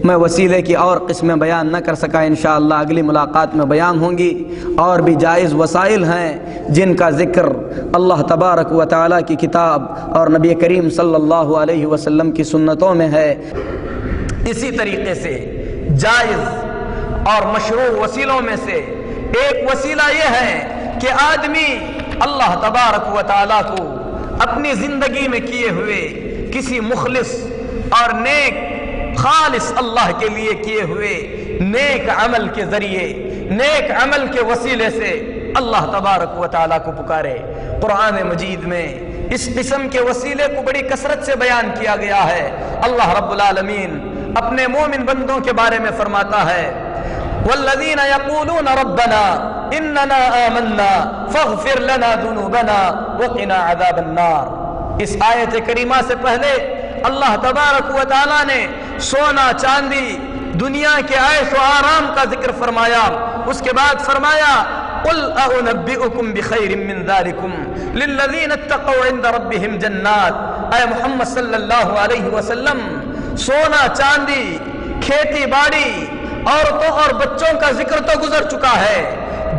[SPEAKER 2] میں وسیلے کی اور قسمیں بیان نہ کر سکا، انشاءاللہ اگلی ملاقات میں بیان ہوں گی۔ اور بھی جائز وسائل ہیں جن کا ذکر اللہ تبارک و تعالیٰ کی کتاب اور نبی کریم صلی اللہ علیہ وسلم کی سنتوں میں ہے۔ اسی طریقے سے جائز اور مشروع وسیلوں میں سے ایک وسیلہ یہ ہے کہ آدمی اللہ تبارک و تعالیٰ کو اپنی زندگی میں کیے ہوئے کسی مخلص اور نیک خالص اللہ کے لیے کیے ہوئے نیک عمل کے ذریعے، نیک عمل کے وسیلے سے اللہ تبارک و تعالیٰ کو پکارے۔ قرآن مجید میں اس قسم کے وسیلے کو بڑی کثرت سے بیان کیا گیا ہے۔ اللہ رب العالمین اپنے مومن بندوں کے بارے میں فرماتا ہے والذین یقولون ربنا اننا آمنا فاغفر لنا ذنوبنا وقنا عذاب النار۔ اس آیت کریمہ سے پہلے اللہ تبارک و تعالیٰ نے سونا چاندی دنیا کے عیش و آرام کا ذکر فرمایا، اس کے بعد فرمایا قل اعنبئکم بخیر من ذالکم للذین اتقوا عند ربہم جنات۔ اے محمد صلی اللہ علیہ وسلم، سونا چاندی کھیتی باڑی عورتوں اور بچوں کا ذکر تو گزر چکا ہے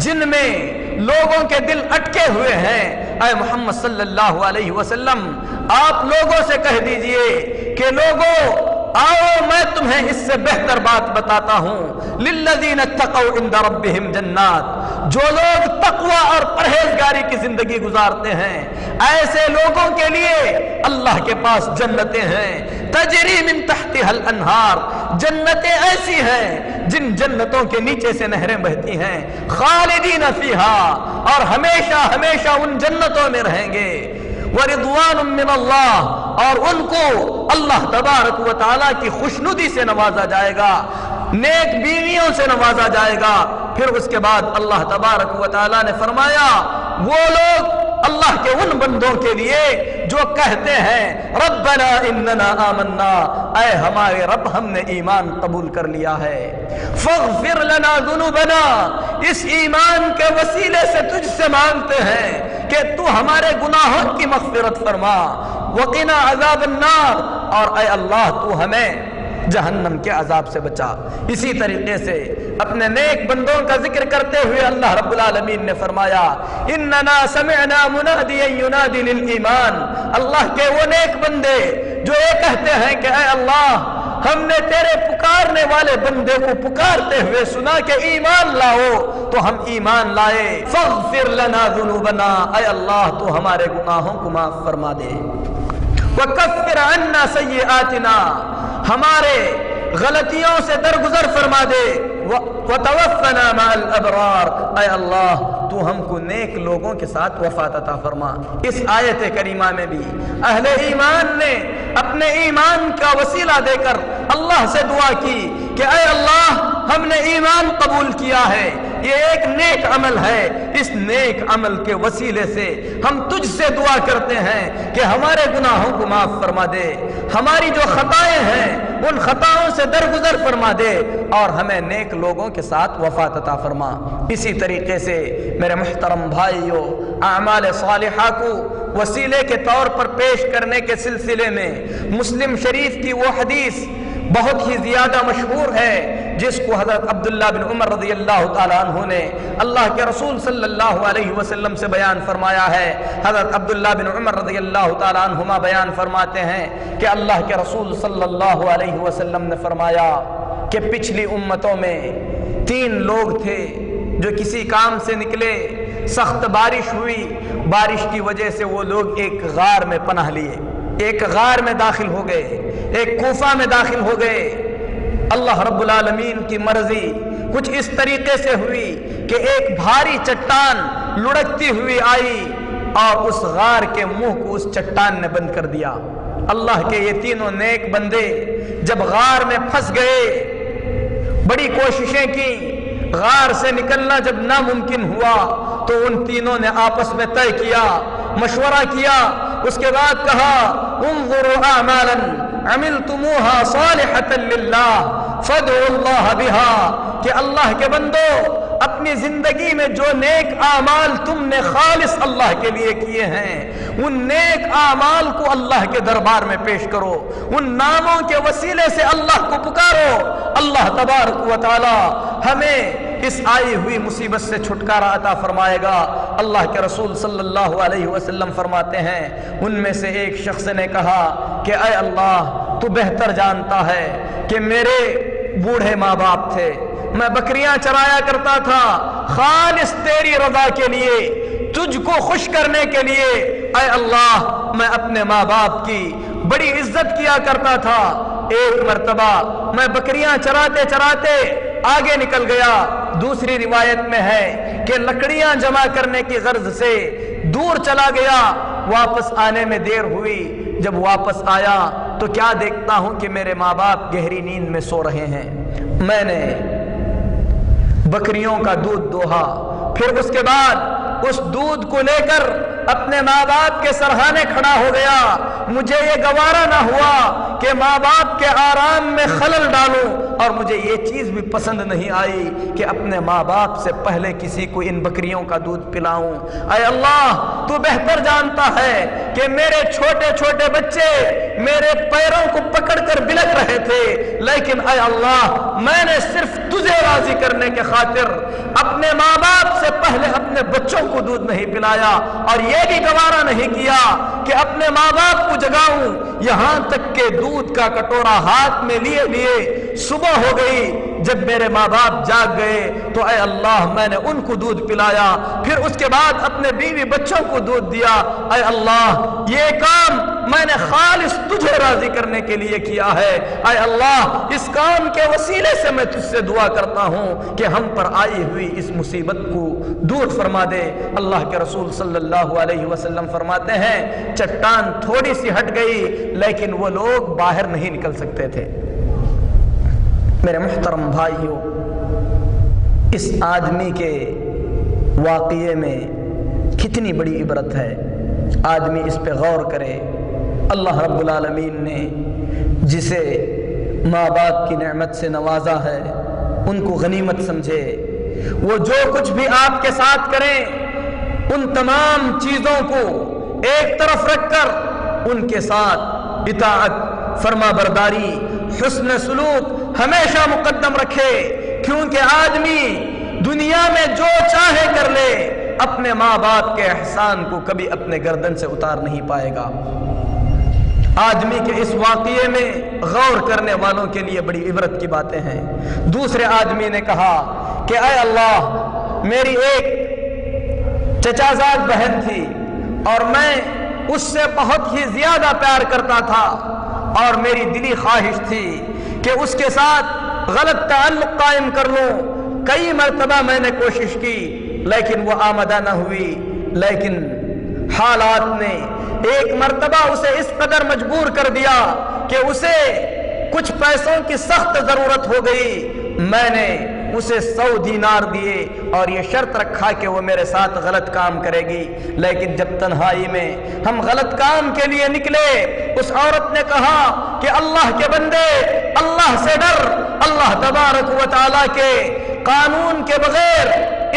[SPEAKER 2] جن میں لوگوں کے دل اٹکے ہوئے ہیں۔ اے محمد صلی اللہ علیہ وسلم، آپ لوگوں سے کہہ دیجئے کہ لوگوں آؤ میں تمہیں اس سے بہتر بات بتاتا ہوں۔ للذین اتقوا عند ربہم جنات، جو لوگ تقوی اور پرہیزگاری کی زندگی گزارتے ہیں ایسے لوگوں کے لیے اللہ کے پاس جنتیں ہیں، تجری من تحتها الانہار، جنتیں ایسی ہیں جن جنتوں کے نیچے سے نہریں بہتی ہیں، خالدین فیہا، اور ہمیشہ ہمیشہ ان جنتوں میں رہیں گے، ورضوان من اللہ، اور ان کو اللہ تبارک و تعالیٰ کی خوشنودی سے نوازا جائے گا، نیک بیویوں سے نوازا جائے گا۔ پھر اس کے بعد اللہ تبارک و تعالیٰ نے فرمایا وہ لوگ اللہ کے ان بندوں کے لیے جو کہتے ہیں ربنا اننا آمنا، اے ہمارے رب ہم نے ایمان قبول کر لیا ہے، فاغفر لنا ذنوبنا، اس ایمان کے وسیلے سے تجھ سے مانگتے ہیں کہ تو ہمارے گناہوں کی مغفرت فرما، وقنا عذاب النار، اور اے اللہ تو ہمیں جہنم کے عذاب سے بچا۔ اسی طریقے سے اپنے نیک بندوں کا ذکر کرتے ہوئے اللہ رب العالمین نے فرمایا اننا سمعنا منادیا ینادی للایمان، اللہ کے وہ نیک بندے جو یہ کہتے ہیں کہ اے اللہ ہم نے تیرے پکارنے والے بندے کو پکارتے ہوئے سنا کہ ایمان لاؤ، تو ہم ایمان لائے، فاغفر لنا ذنوبنا، اے اللہ تو ہمارے گناہوں کو معاف فرما دے، وکفر عنا سیئاتنا، ہمارے غلطیوں سے درگزر فرما دے، وتوفنا مع الابرار، اے اللہ تو ہم کو نیک لوگوں کے ساتھ وفات عطا فرما۔ اس آیت کریمہ میں بھی اہل ایمان نے اپنے ایمان کا وسیلہ دے کر اللہ سے دعا کی کہ اے اللہ ہم نے ایمان قبول کیا ہے، یہ ایک نیک عمل ہے، اس نیک عمل کے وسیلے سے ہم تجھ سے دعا کرتے ہیں کہ ہمارے گناہوں کو معاف فرما دے، ہماری جو خطائیں ہیں ان خطاؤں سے درگزر فرما دے، اور ہمیں نیک لوگوں کے ساتھ وفات عطا فرما۔ اسی طریقے سے میرے محترم بھائیوں، اعمال صالحہ کو وسیلے کے طور پر پیش کرنے کے سلسلے میں مسلم شریف کی وہ حدیث بہت ہی زیادہ مشہور ہے جس کو حضرت عبداللہ بن عمر رضی اللہ تعالیٰ عنہ نے اللہ کے رسول صلی اللہ علیہ وسلم سے بیان فرمایا ہے۔ حضرت عبداللہ بن عمر رضی اللہ تعالیٰ عنہما بیان فرماتے ہیں کہ اللہ کے رسول صلی اللہ علیہ وسلم نے فرمایا کہ پچھلی امتوں میں 3 لوگ تھے جو کسی کام سے نکلے، سخت بارش ہوئی، بارش کی وجہ سے وہ لوگ ایک غار میں پناہ لیے، ایک غار میں داخل ہو گئے، ایک کوفہ میں داخل ہو گئے۔ اللہ رب العالمین کی مرضی کچھ اس طریقے سے ہوئی کہ ایک بھاری چٹان لڑکتی ہوئی آئی اور اس غار کے منہ کو اس چٹان نے بند کر دیا۔ اللہ کے یہ تینوں نیک بندے جب غار میں پھنس گئے، بڑی کوششیں کی، غار سے نکلنا جب ناممکن ہوا تو ان تینوں نے آپس میں طے کیا، مشورہ کیا، اس کے بعد کہا انظروا اعمالا عملتموها صالحة للہ فادعوا اللہ بها، کہ اللہ کے بندو اپنی زندگی میں جو نیک اعمال تم نے خالص اللہ کے لیے کیے ہیں ان نیک اعمال کو اللہ کے دربار میں پیش کرو، ان ناموں کے وسیلے سے اللہ کو پکارو، اللہ تبارک و تعالی ہمیں اس آئی ہوئی مصیبت سے چھٹکارا عطا فرمائے گا۔ اللہ کے رسول صلی اللہ علیہ وسلم فرماتے ہیں ان میں سے ایک شخص نے کہا کہ اے اللہ تو بہتر جانتا ہے کہ میرے بوڑھے ماں باپ تھے، میں بکریاں چرایا کرتا تھا خالص تیری رضا کے لیے، تجھ کو خوش کرنے کے لیے، اے اللہ میں اپنے ماں باپ کی بڑی عزت کیا کرتا تھا۔ ایک مرتبہ میں بکریاں چراتے چراتے آگے نکل گیا، دوسری روایت میں ہے کہ لکڑیاں جمع کرنے کی غرض سے دور چلا گیا، واپس آنے میں دیر ہوئی، جب واپس آیا تو کیا دیکھتا ہوں کہ میرے ماں باپ گہری نیند میں سو رہے ہیں۔ میں نے بکریوں کا دودھ دوہا، پھر اس کے بعد اس دودھ کو لے کر اپنے ماں باپ کے سرہانے کھڑا ہو گیا۔ مجھے یہ گوارا نہ ہوا کہ ماں باپ کے آرام میں خلل ڈالوں، اور مجھے یہ چیز بھی پسند نہیں آئی کہ اپنے ماں باپ سے پہلے کسی کو ان بکریوں کا دودھ پلاؤں۔ اے اللہ، تو بہتر جانتا ہے کہ میرے چھوٹے چھوٹے بچے میرے پیروں کو پکڑ کر بلک رہے تھے، لیکن اے اللہ، میں نے صرف تجھے راضی کرنے کے خاطر اپنے ماں باپ سے پہلے اپنے بچوں کو دودھ نہیں پلایا، اور یہ بھی گوارا نہیں کیا کہ اپنے ماں باپ کو جگاؤں، یہاں تک کہ دودھ کا کٹورا ہاتھ میں لیے لیے صبح ہو گئی۔ جب میرے ماں باپ جاگ گئے تو اے اللہ، میں نے ان کو دودھ پلایا، پھر اس کے بعد اپنے بیوی بچوں کو دودھ دیا۔ اے اللہ، یہ کام میں نے خالص تجھے راضی کرنے کے لیے کیا ہے۔ اے اللہ، اس کام کے وسیلے سے میں تجھ سے دعا کرتا ہوں کہ ہم پر آئی ہوئی اس مصیبت کو دور فرما دے۔ اللہ کے رسول صلی اللہ علیہ وسلم فرماتے ہیں، چٹان تھوڑی سی ہٹ گئی لیکن وہ لوگ باہر نہیں نکل سکتے تھے۔ میرے محترم بھائیوں، اس آدمی کے واقعے میں کتنی بڑی عبرت ہے، آدمی اس پہ غور کرے۔ اللہ رب العالمین نے جسے ماں باپ کی نعمت سے نوازا ہے ان کو غنیمت سمجھے۔ وہ جو کچھ بھی آپ کے ساتھ کریں، ان تمام چیزوں کو ایک طرف رکھ کر ان کے ساتھ اطاعت، فرما برداری، حسن سلوک ہمیشہ مقدم رکھے، کیونکہ آدمی دنیا میں جو چاہے کر لے، اپنے ماں باپ کے احسان کو کبھی اپنے گردن سے اتار نہیں پائے گا۔ آدمی کے اس واقعے میں غور کرنے والوں کے لیے بڑی عبرت کی باتیں ہیں۔ دوسرے آدمی نے کہا کہ اے اللہ، میری ایک چچا زاد بہن تھی اور میں اس سے بہت ہی زیادہ پیار کرتا تھا، اور میری دلی خواہش تھی کہ اس کے ساتھ غلط تعلق قائم کر لوں۔ کئی مرتبہ میں نے کوشش کی لیکن وہ آمدہ نہ ہوئی، لیکن حالات نے ایک مرتبہ اسے اس قدر مجبور کر دیا کہ اسے کچھ پیسوں کی سخت ضرورت ہو گئی۔ میں نے اسے 100 دینار دیے اور یہ شرط رکھا کہ وہ میرے ساتھ غلط کام کرے گی، لیکن جب تنہائی میں ہم غلط کام کے لیے نکلے، اس عورت نے کہا کہ اللہ کے بندے، اللہ سے ڈر، اللہ تبارک و تعالیٰ کے قانون کے بغیر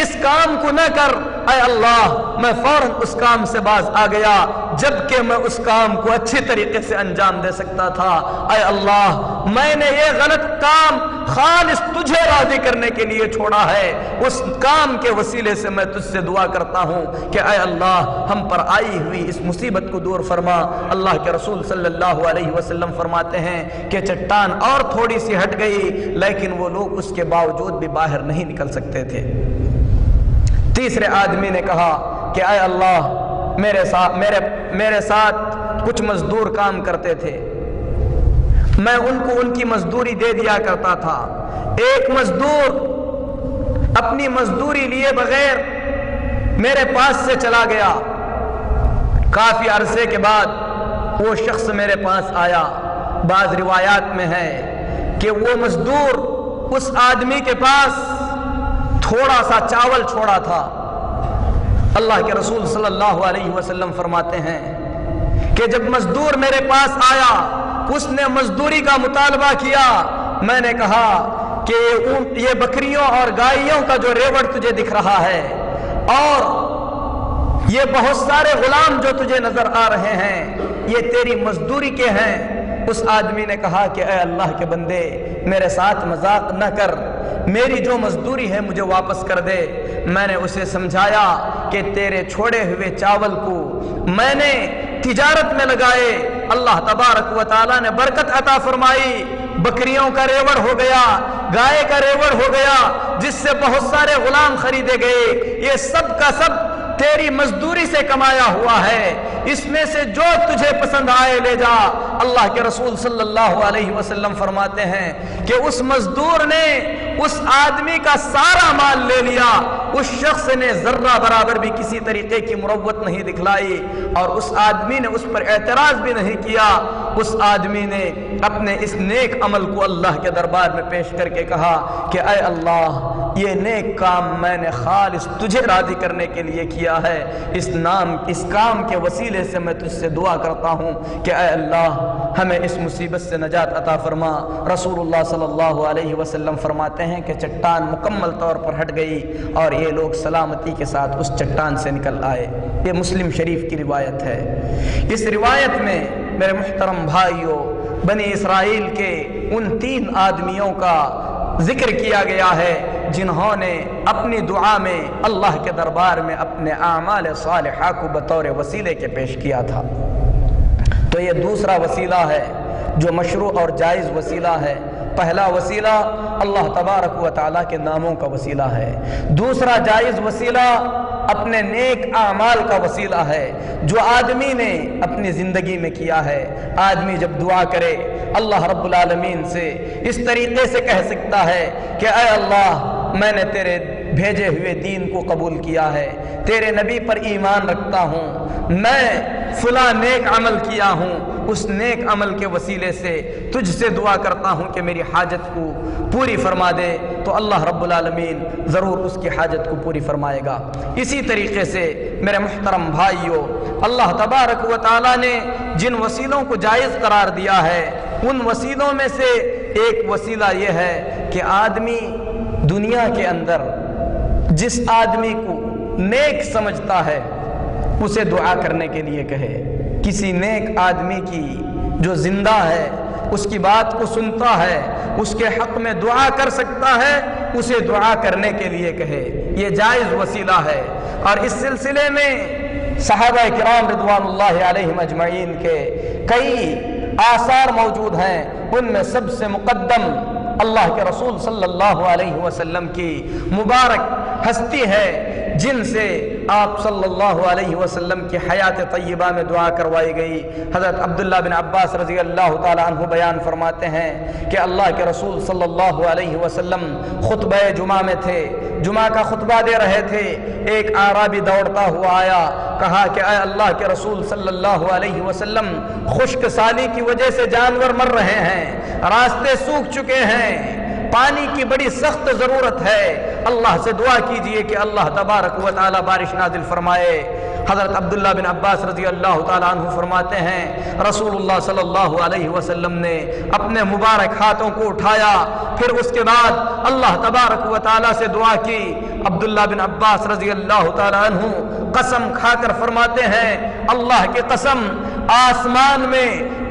[SPEAKER 2] اس کام کو نہ کر۔ اے اللہ، میں فوراً اس کام سے باز آ گیا جبکہ میں اس کام کو اچھی طریقے سے انجام دے سکتا تھا۔ اے اللہ، میں نے یہ غلط کام خالص تجھے راضی کرنے کے لیے چھوڑا ہے، اس کام کے وسیلے سے میں تجھ سے دعا کرتا ہوں کہ اے اللہ، ہم پر آئی ہوئی اس مصیبت کو دور فرما۔ اللہ کے رسول صلی اللہ علیہ وسلم فرماتے ہیں کہ چٹان اور تھوڑی سی ہٹ گئی لیکن وہ لوگ اس کے باوجود بھی باہر نہیں نکل سکتے تھے۔ تیسرے آدمی نے کہا کہ اے اللہ، میرے ساتھ کچھ مزدور کام کرتے تھے، میں ان کو ان کی مزدوری دے دیا کرتا تھا۔ ایک مزدور اپنی مزدوری لیے بغیر میرے پاس سے چلا گیا۔ کافی عرصے کے بعد وہ شخص میرے پاس آیا۔ بعض روایات میں ہے کہ وہ مزدور اس آدمی کے پاس تھوڑا سا چاول چھوڑا تھا۔ اللہ کے رسول صلی اللہ علیہ وسلم فرماتے ہیں کہ جب مزدور میرے پاس آیا، اس نے مزدوری کا مطالبہ کیا۔ میں نے کہا کہ یہ بکریوں اور گائیوں کا جو ریوڑ تجھے دکھ رہا ہے اور یہ بہت سارے غلام جو تجھے نظر آ رہے ہیں، یہ تیری مزدوری کے ہیں۔ اس آدمی نے کہا کہ اے اللہ کے بندے، میرے ساتھ مذاق نہ کر، میری جو مزدوری ہے مجھے واپس کر دے۔ میں نے اسے سمجھایا کہ تیرے چھوڑے ہوئے چاول کو میں نے تجارت میں لگائے، اللہ تبارک و تعالیٰ نے برکت عطا فرمائی، بکریوں کا ریوڑ ہو گیا، گائے کا ریوڑ ہو گیا، جس سے بہت سارے غلام خریدے گئے۔ یہ سب کا سب تیری مزدوری سے کمایا ہوا ہے، اس میں سے جو تجھے پسند آئے لے جا۔ اللہ کے رسول صلی اللہ علیہ وسلم فرماتے ہیں کہ اس مزدور نے اس آدمی کا سارا مال لے لیا، اس شخص نے ذرہ برابر بھی کسی طریقے کی مروت نہیں دکھلائی اور اس آدمی نے اس پر اعتراض بھی نہیں کیا۔ اس آدمی نے اپنے اس نیک عمل کو اللہ کے دربار میں پیش کر کے کہا کہ اے اللہ، یہ نیک کام میں نے خالص تجھے راضی کرنے کے لیے کیا ہے، اس کام کے وسیلے سے میں تجھ سے دعا کرتا ہوں کہ اے اللہ ہمیں اس مصیبت سے نجات عطا فرما۔ رسول اللہ صلی اللہ علیہ وسلم فرماتے ہیں کہ چٹان مکمل طور پر ہٹ گئی اور یہ لوگ سلامتی کے ساتھ اس چٹان سے نکل آئے۔ یہ مسلم شریف کی روایت ہے۔ اس روایت میں میرے محترم بھائیوں، بنی اسرائیل کے ان 3 آدمیوں کا ذکر کیا گیا ہے جنہوں نے اپنی دعا میں اللہ کے دربار میں اپنے اعمال صالحہ کو بطور وسیلے کے پیش کیا تھا۔ تو یہ دوسرا وسیلہ ہے جو مشروع اور جائز وسیلہ ہے۔ پہلا وسیلہ اللہ تبارک و تعالیٰ کے ناموں کا وسیلہ ہے، دوسرا جائز وسیلہ اپنے نیک اعمال کا وسیلہ ہے جو آدمی نے اپنی زندگی میں کیا ہے۔ آدمی جب دعا کرے اللہ رب العالمین سے اس طریقے سے کہہ سکتا ہے کہ اے اللہ، میں نے تیرے بھیجے ہوئے دین کو قبول کیا ہے، تیرے نبی پر ایمان رکھتا ہوں، میں فلاں نیک عمل کیا ہوں، اس نیک عمل کے وسیلے سے تجھ سے دعا کرتا ہوں کہ میری حاجت کو پوری فرما دے، تو اللہ رب العالمین ضرور اس کی حاجت کو پوری فرمائے گا۔ اسی طریقے سے میرے محترم بھائیوں، اللہ تبارک و تعالیٰ نے جن وسیلوں کو جائز قرار دیا ہے ان وسیلوں میں سے ایک وسیلہ یہ ہے کہ آدمی دنیا کے اندر جس آدمی کو نیک سمجھتا ہے اسے دعا کرنے کے لیے کہے۔ کسی نیک آدمی کی جو زندہ ہے، اس کی بات کو سنتا ہے، اس کے حق میں دعا کر سکتا ہے، اسے دعا کرنے کے لیے کہے۔ یہ جائز وسیلہ ہے۔ اور اس سلسلے میں صحابہ کرام رضوان اللہ علیہم اجمعین کے کئی آثار موجود ہیں۔ ان میں سب سے مقدم اللہ کے رسول صلی اللہ علیہ وسلم کی مبارک ہستی ہے جن سے آپ صلی اللہ علیہ وسلم کی حیات طیبہ میں دعا کروائی گئی۔ حضرت عبداللہ بن عباس رضی اللہ تعالیٰ عنہ بیان فرماتے ہیں کہ اللہ کے رسول صلی اللہ علیہ وسلم خطبہ جمعہ میں تھے، جمعہ کا خطبہ دے رہے تھے، ایک اعرابی دوڑتا ہوا آیا، کہا کہ اے اللہ کے رسول صلی اللہ علیہ وسلم، خشک سالی کی وجہ سے جانور مر رہے ہیں، راستے سوکھ چکے ہیں، پانی کی بڑی سخت ضرورت ہے، اللہ سے دعا کیجئے کہ اللہ تبارک و تعالی بارش نازل فرمائے۔ حضرت عبداللہ بن عباس رضی اللہ تعالیٰ عنہ فرماتے ہیں رسول اللہ صلی اللہ علیہ وسلم نے اپنے مبارک ہاتھوں کو اٹھایا، پھر اس کے بعد اللہ تبارک و تعالیٰ سے دعا کی۔ عبداللہ بن عباس رضی اللہ تعالیٰ عنہ قسم کھا کر فرماتے ہیں اللہ کی قسم، آسمان میں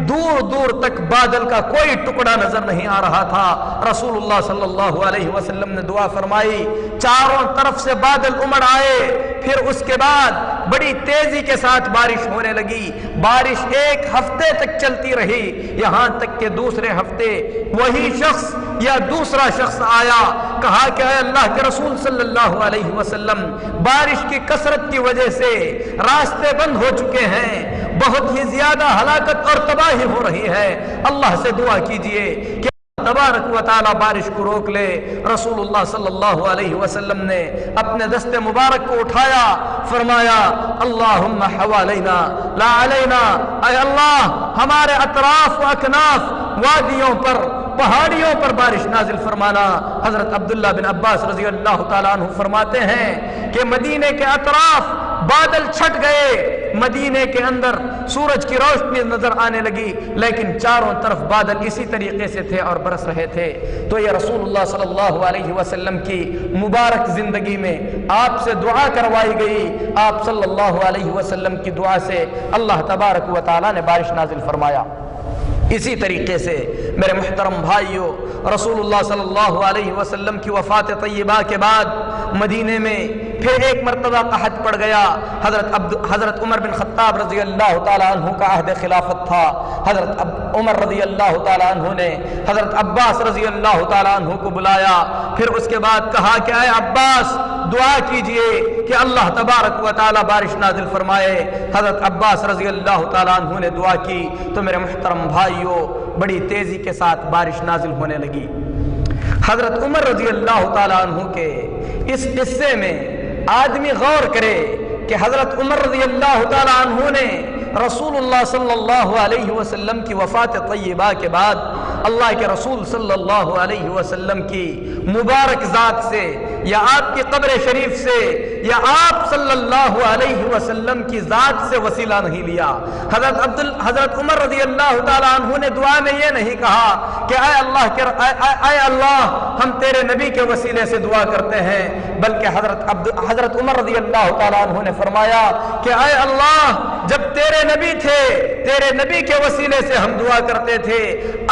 [SPEAKER 2] دور دور تک بادل کا کوئی ٹکڑا نظر نہیں آ رہا تھا۔ رسول اللہ صلی اللہ علیہ وسلم نے دعا فرمائی، چاروں طرف سے بادل امڑ آئے، پھر اس کے بعد بڑی تیزی کے ساتھ بارش ہونے لگی۔ بارش 1 ہفتے تک چلتی رہی، یہاں تک کہ دوسرے ہفتے وہی شخص یا دوسرا شخص آیا، کہا کہ اے اللہ کے رسول صلی اللہ علیہ وسلم، بارش کی کثرت کی وجہ سے راستے بند ہو چکے ہیں، بہت ہی زیادہ ہلاکت اور تباہی ہو رہی ہے، اللہ سے دعا کیجئے کہ تبارک و تعالی بارش کو روک لے۔ رسول اللہ صلی اللہ علیہ وسلم نے اپنے دست مبارک کو اٹھایا، فرمایا اللہم حوالینا لا علینا، اے اللہ ہمارے اطراف و اکناف وادیوں پر، پہاڑیوں پر بارش نازل فرمانا۔ حضرت عبداللہ بن عباس رضی اللہ تعالیٰ عنہ فرماتے ہیں کہ مدینے کے اطراف بادل چھٹ گئے، مدینے کے اندر سورج کی روشنی نظر آنے لگی، لیکن چاروں طرف بادل اسی طریقے سے تھے اور برس رہے تھے۔ تو یہ رسول اللہ صلی اللہ علیہ وسلم کی مبارک زندگی میں آپ سے دعا کروائی گئی، آپ صلی اللہ علیہ وسلم کی دعا سے اللہ تبارک و تعالیٰ نے بارش نازل فرمایا۔ اسی طریقے سے میرے محترم بھائیوں، رسول اللہ صلی اللہ علیہ وسلم کی وفات طیبہ کے بعد مدینے میں پھر ایک مرتبہ قحط پڑ گیا۔ حضرت عمر بن خطاب رضی اللہ تعالیٰ عنہ کا عہد خلافت تھا۔ حضرت عمر رضی اللہ تعالیٰ عنہ نے حضرت عباس رضی اللہ تعالیٰ عنہ کو بلایا، پھر اس کے بعد کہا کہ اے عباس، دعا کیجئے کہ اللہ تبارک و تعالی بارش نازل فرمائے۔ حضرت عباس رضی اللہ تعالیٰ عنہ نے دعا کی تو میرے محترم بھائیوں بڑی تیزی کے ساتھ بارش نازل ہونے لگی۔ حضرت عمر رضی اللہ تعالیٰ عنہ کے اس قصے میں آدمی غور کرے کہ حضرت عمر رضی اللہ تعالیٰ عنہ نے رسول اللہ صلی اللہ علیہ وسلم کی وفات طیبہ کے بعد اللہ کے رسول صلی اللہ علیہ وسلم کی مبارک ذات سے یا آپ کی قبر شریف سے یا آپ صلی اللہ علیہ وسلم کی ذات سے وسیلہ نہیں لیا۔ حضرت عمر رضی اللہ تعالیٰ عنہ نے دعا میں یہ نہیں کہا کہ اے اللہ ہم تیرے نبی کے وسیلے سے دعا کرتے ہیں، بلکہ حضرت عمر رضی اللہ تعالیٰ عنہ نے فرمایا کہ اے اللہ جب تیرے نبی تھے تیرے نبی کے وسیلے سے ہم دعا کرتے تھے،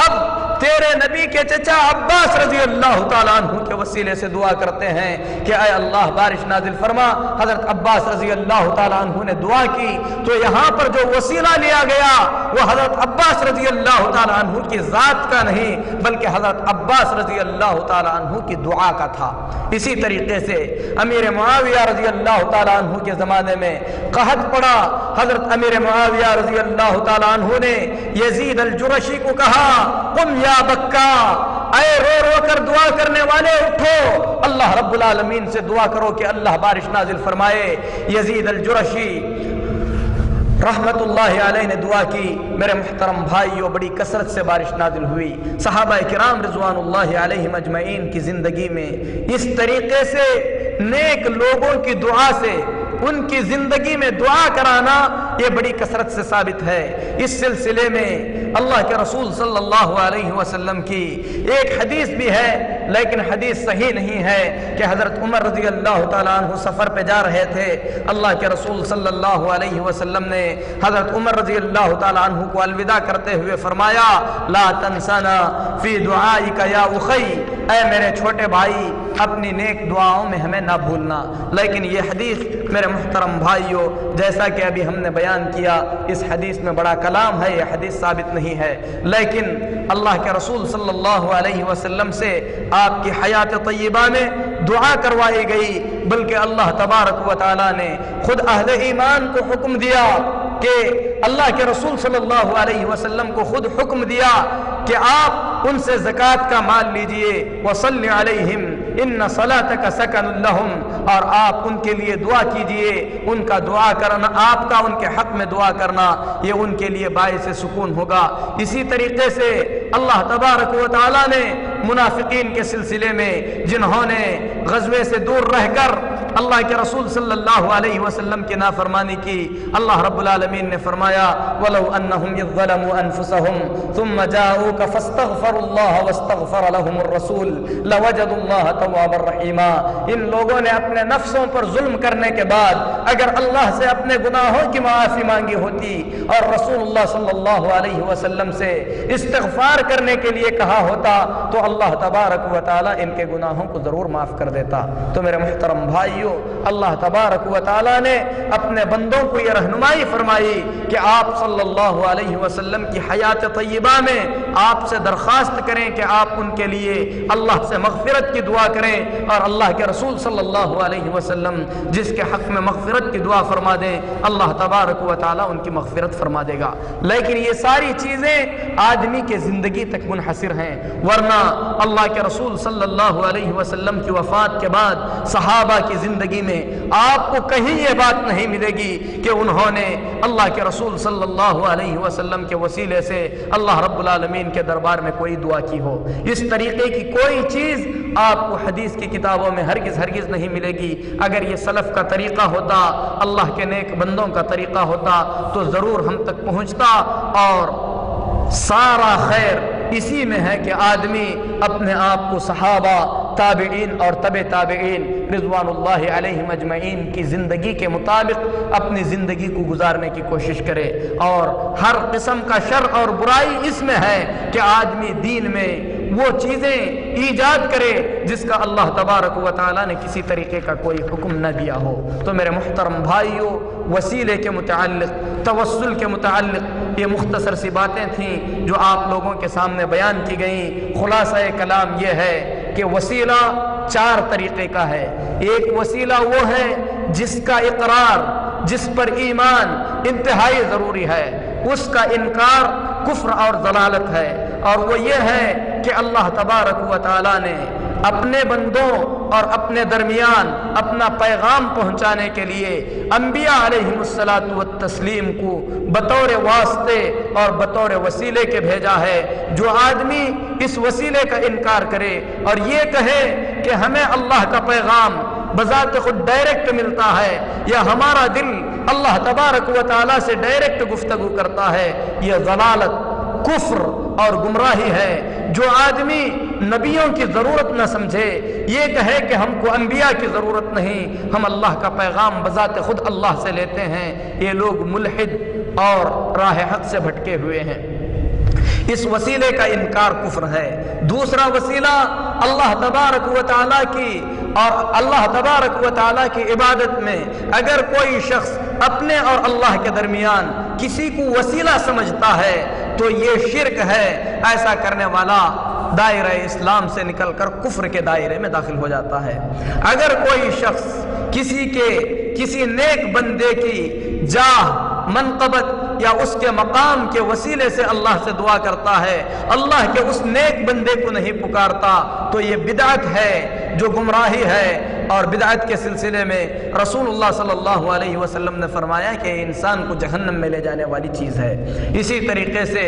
[SPEAKER 2] اب تیرے نبی کے چچا عباس رضی اللہ تعالیٰ عنہ کے وسیلے سے دعا کرتے ہیں کہ اے اللہ بارش نازل فرما۔ حضرت عباس رضی اللہ تعالیٰ عنہ نے دعا کی تو یہاں پر جو وسیلہ لیا گیا وہ حضرت عباس رضی اللہ تعالیٰ عنہ کی ذات کا نہیں بلکہ حضرت عباس رضی اللہ تعالیٰ عنہ کی دعا کا تھا۔ اسی طریقے سے امیر معاویہ رضی اللہ تعالیٰ عنہ کے زمانے میں قحط پڑا، حضرت امیر معاویہ رضی اللہ تعالیٰ عنہ نے یزید الجرشی کو کہا قم یا بکا، اے رو رو کر دعا کرنے والے اٹھو، اللہ رب العالمین سے دعا کرو کہ اللہ بارش نازل فرمائے۔ یزید الجرشی رحمت اللہ علیہ نے دعا کی۔ میرے محترم بھائیوں بڑی کثرت سے بارش نازل ہوئی۔ صحابہ کرام رضوان اللہ علیہم اجمعین کی زندگی میں اس طریقے سے نیک لوگوں کی دعا سے ان کی زندگی میں دعا کرانا یہ بڑی کثرت سے ثابت ہے۔ اس سلسلے میں اللہ کے رسول صلی اللہ علیہ وسلم کی ایک حدیث بھی ہے لیکن حدیث صحیح نہیں ہے کہ حضرت عمر رضی اللہ تعالیٰ عنہ سفر پہ جا رہے تھے، اللہ کے رسول صلی اللہ علیہ وسلم نے حضرت عمر رضی اللہ تعالیٰ عنہ کو الوداع کرتے ہوئے فرمایا لا تنسنا فی دعائک یا اخی، اے میرے چھوٹے بھائی اپنی نیک دعاؤں میں ہمیں نہ بھولنا۔ لیکن یہ حدیث میرے محترم بھائیوں جیسا کہ ابھی ہم نے بیان کیا اس حدیث میں بڑا کلام ہے، یہ حدیث ثابت نہیں ہے، لیکن اللہ کے رسول صلی اللہ علیہ وسلم سے آپ کی حیات طیبہ میں دعا کروائی گئی، بلکہ اللہ تبارک و تعالیٰ نے خود اہل ایمان کو حکم دیا کہ اللہ کے رسول صلی اللہ علیہ وسلم کو خود حکم دیا کہ آپ ان سے زکوٰۃ کا مال لیجئے وصلی علیہم ان صلاتک سکن لہم، اور آپ ان کے لیے دعا کیجئے، ان کا دعا کرنا، آپ کا ان کے حق میں دعا کرنا یہ ان کے لیے باعث سکون ہوگا۔ اسی طریقے سے اللہ تبارک و تعالیٰ نے منافقین کے سلسلے میں جنہوں نے غزوے سے دور رہ کر اللہ کے رسول صلی اللہ علیہ وسلم کی نافرمانی کی، اللہ رب العالمین نے فرمایا وَلَوْ أَنَّهُمْ إِذْ ظَلَمُوا أَنفُسَهُمْ ثُمَّ جَاءُوكَ فَاسْتَغْفَرُوا اللَّهَ وَاسْتَغْفَرَ لَهُمُ الرَّسُولُ لَوَجَدُوا اللَّهَ تَوَّابًا رَحِيمًا۔ ان لوگوں نے اپنے نفسوں پر ظلم کرنے کے بعد اگر اللہ سے اپنے گناہوں کی معافی مانگی ہوتی اور رسول اللہ صلی اللہ علیہ وسلم سے استغفار کرنے کے لیے کہا ہوتا تو اللہ تبارک و تعالی ان کے گناہوں کو ضرور معاف کر دیتا۔ تو میرے محترم بھائیو اللہ تبارک و تعالی نے اپنے بندوں کو یہ رہنمائی فرمائی کہ آپ صلی اللہ علیہ وسلم کی حیات طیبہ میں آپ سے درخواست کریں کہ آپ ان کے لیے اللہ سے مغفرت کی دعا کریں، اور اللہ کے رسول صلی اللہ علیہ وسلم جس کے حق میں مغفرت کی دعا فرما دیں اللہ تبارک و تعالی ان کی مغفرت فرما دے گا۔ لیکن یہ ساری چیزیں آدمی کے زندگی تک منحصر ہیں، ورنہ اللہ کے رسول صلی اللہ علیہ وسلم کی وفات کے بعد صحابہ کی زندگی میں آپ کو کہیں یہ بات نہیں ملے گی کہ انہوں نے اللہ کے رسول صلی اللہ علیہ وسلم کے وسیلے سے اللہ رب العالمین کے دربار میں کوئی دعا کی ہو۔ اس طریقے کی کوئی چیز آپ کو حدیث کی کتابوں میں ہرگز نہیں ملے گی۔ اگر یہ سلف کا طریقہ ہوتا، اللہ کے نیک بندوں کا طریقہ ہوتا تو ضرور ہم تک پہنچتا، اور سارا خیر اسی میں ہے کہ آدمی اپنے آپ کو صحابہ، تابعین اور تبع تابعین رضوان اللہ علیہم اجمعین کی زندگی کے مطابق اپنی زندگی کو گزارنے کی کوشش کرے، اور ہر قسم کا شر اور برائی اس میں ہے کہ آدمی دین میں وہ چیزیں ایجاد کرے جس کا اللہ تبارک و تعالیٰ نے کسی طریقے کا کوئی حکم نہ دیا ہو۔ تو میرے محترم بھائیوں وسیلے کے متعلق، توسل کے متعلق یہ مختصر سی باتیں تھیں جو آپ لوگوں کے سامنے بیان کی گئیں۔ خلاصہ کلام یہ ہے کہ وسیلہ 4 طریقے کا ہے۔ ایک وسیلہ وہ ہے جس کا اقرار، جس پر ایمان انتہائی ضروری ہے، اس کا انکار کفر اور ضلالت ہے، اور وہ یہ ہے کہ اللہ تبارک و تعالی نے اپنے بندوں اور اپنے درمیان اپنا پیغام پہنچانے کے لیے انبیاء علیہم الصلاۃ والتسلیم کو بطور واسطے اور بطور وسیلے کے بھیجا ہے۔ جو آدمی اس وسیلے کا انکار کرے اور یہ کہے کہ ہمیں اللہ کا پیغام بذات خود ڈائریکٹ ملتا ہے، یا ہمارا دل اللہ تبارک و تعالیٰ سے ڈائریکٹ گفتگو کرتا ہے، یہ ضلالت، کفر اور گمراہی ہے۔ جو آدمی نبیوں کی ضرورت نہ سمجھے، یہ کہے کہ ہم کو انبیاء کی ضرورت نہیں، ہم اللہ کا پیغام بذات خود اللہ سے لیتے ہیں، یہ لوگ ملحد اور راہ حق سے بھٹکے ہوئے ہیں۔ اس وسیلے کا انکار کفر ہے۔ دوسرا وسیلہ اللہ تبارک و تعالیٰ کی اور اللہ تبارک و تعالیٰ کی عبادت میں اگر کوئی شخص اپنے اور اللہ کے درمیان کسی کو وسیلہ سمجھتا ہے تو یہ شرک ہے۔ ایسا کرنے والا دائرہ اسلام سے نکل کر کفر کے دائرے میں داخل ہو جاتا ہے۔ اگر کوئی شخص کسی نیک بندے کی جاہ، منقبت یا اس کے مقام کے وسیلے سے اللہ سے دعا کرتا ہے، اللہ کے اس نیک بندے کو نہیں پکارتا، تو یہ بدعت ہے جو گمراہی ہے۔ اور بدعت کے سلسلے میں رسول اللہ صلی اللہ علیہ وسلم نے فرمایا کہ انسان کو جہنم میں لے جانے والی چیز ہے۔ اسی طریقے سے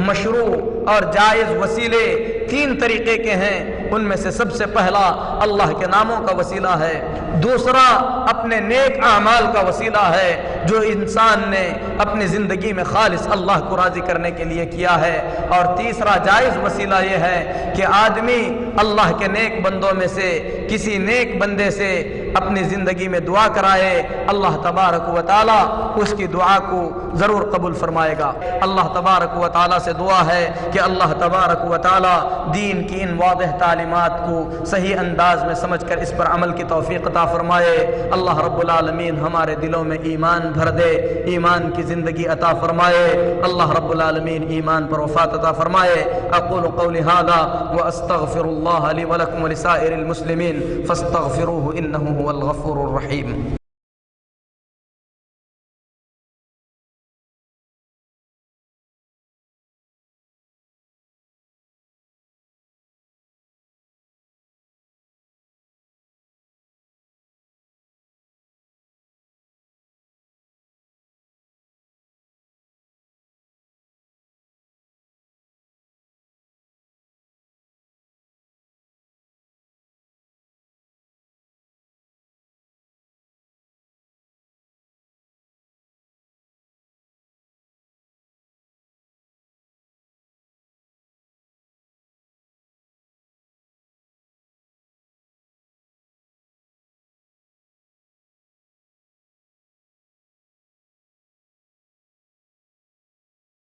[SPEAKER 2] مشروع اور جائز وسیلے 3 طریقے کے ہیں۔ ان میں سے سب سے پہلا اللہ کے ناموں کا وسیلہ ہے، دوسرا اپنے نیک اعمال کا وسیلہ ہے جو انسان نے اپنی زندگی میں خالص اللہ کو راضی کرنے کے لیے کیا ہے، اور تیسرا جائز وسیلہ یہ ہے کہ آدمی اللہ کے نیک بندوں میں سے کسی نیک بندے سے اپنی زندگی میں دعا کرائے، اللہ تبارک و تعالی اس کی دعا کو ضرور قبول فرمائے گا۔ اللہ تبارک و تعالی سے دعا ہے کہ اللہ تبارک و تعالی دین کی ان واضح تعلیمات کو صحیح انداز میں سمجھ کر اس پر عمل کی توفیق عطا فرمائے۔ اللہ رب العالمین ہمارے دلوں میں ایمان بھر دے، ایمان کی زندگی عطا فرمائے۔ اللہ رب العالمین ایمان پر وفات عطا فرمائے۔ اقول قولی ھذا واستغفر اللہ لی ولکم ولسائر المسلمین فاستغفروہ انہ هو الغفور الرحیم۔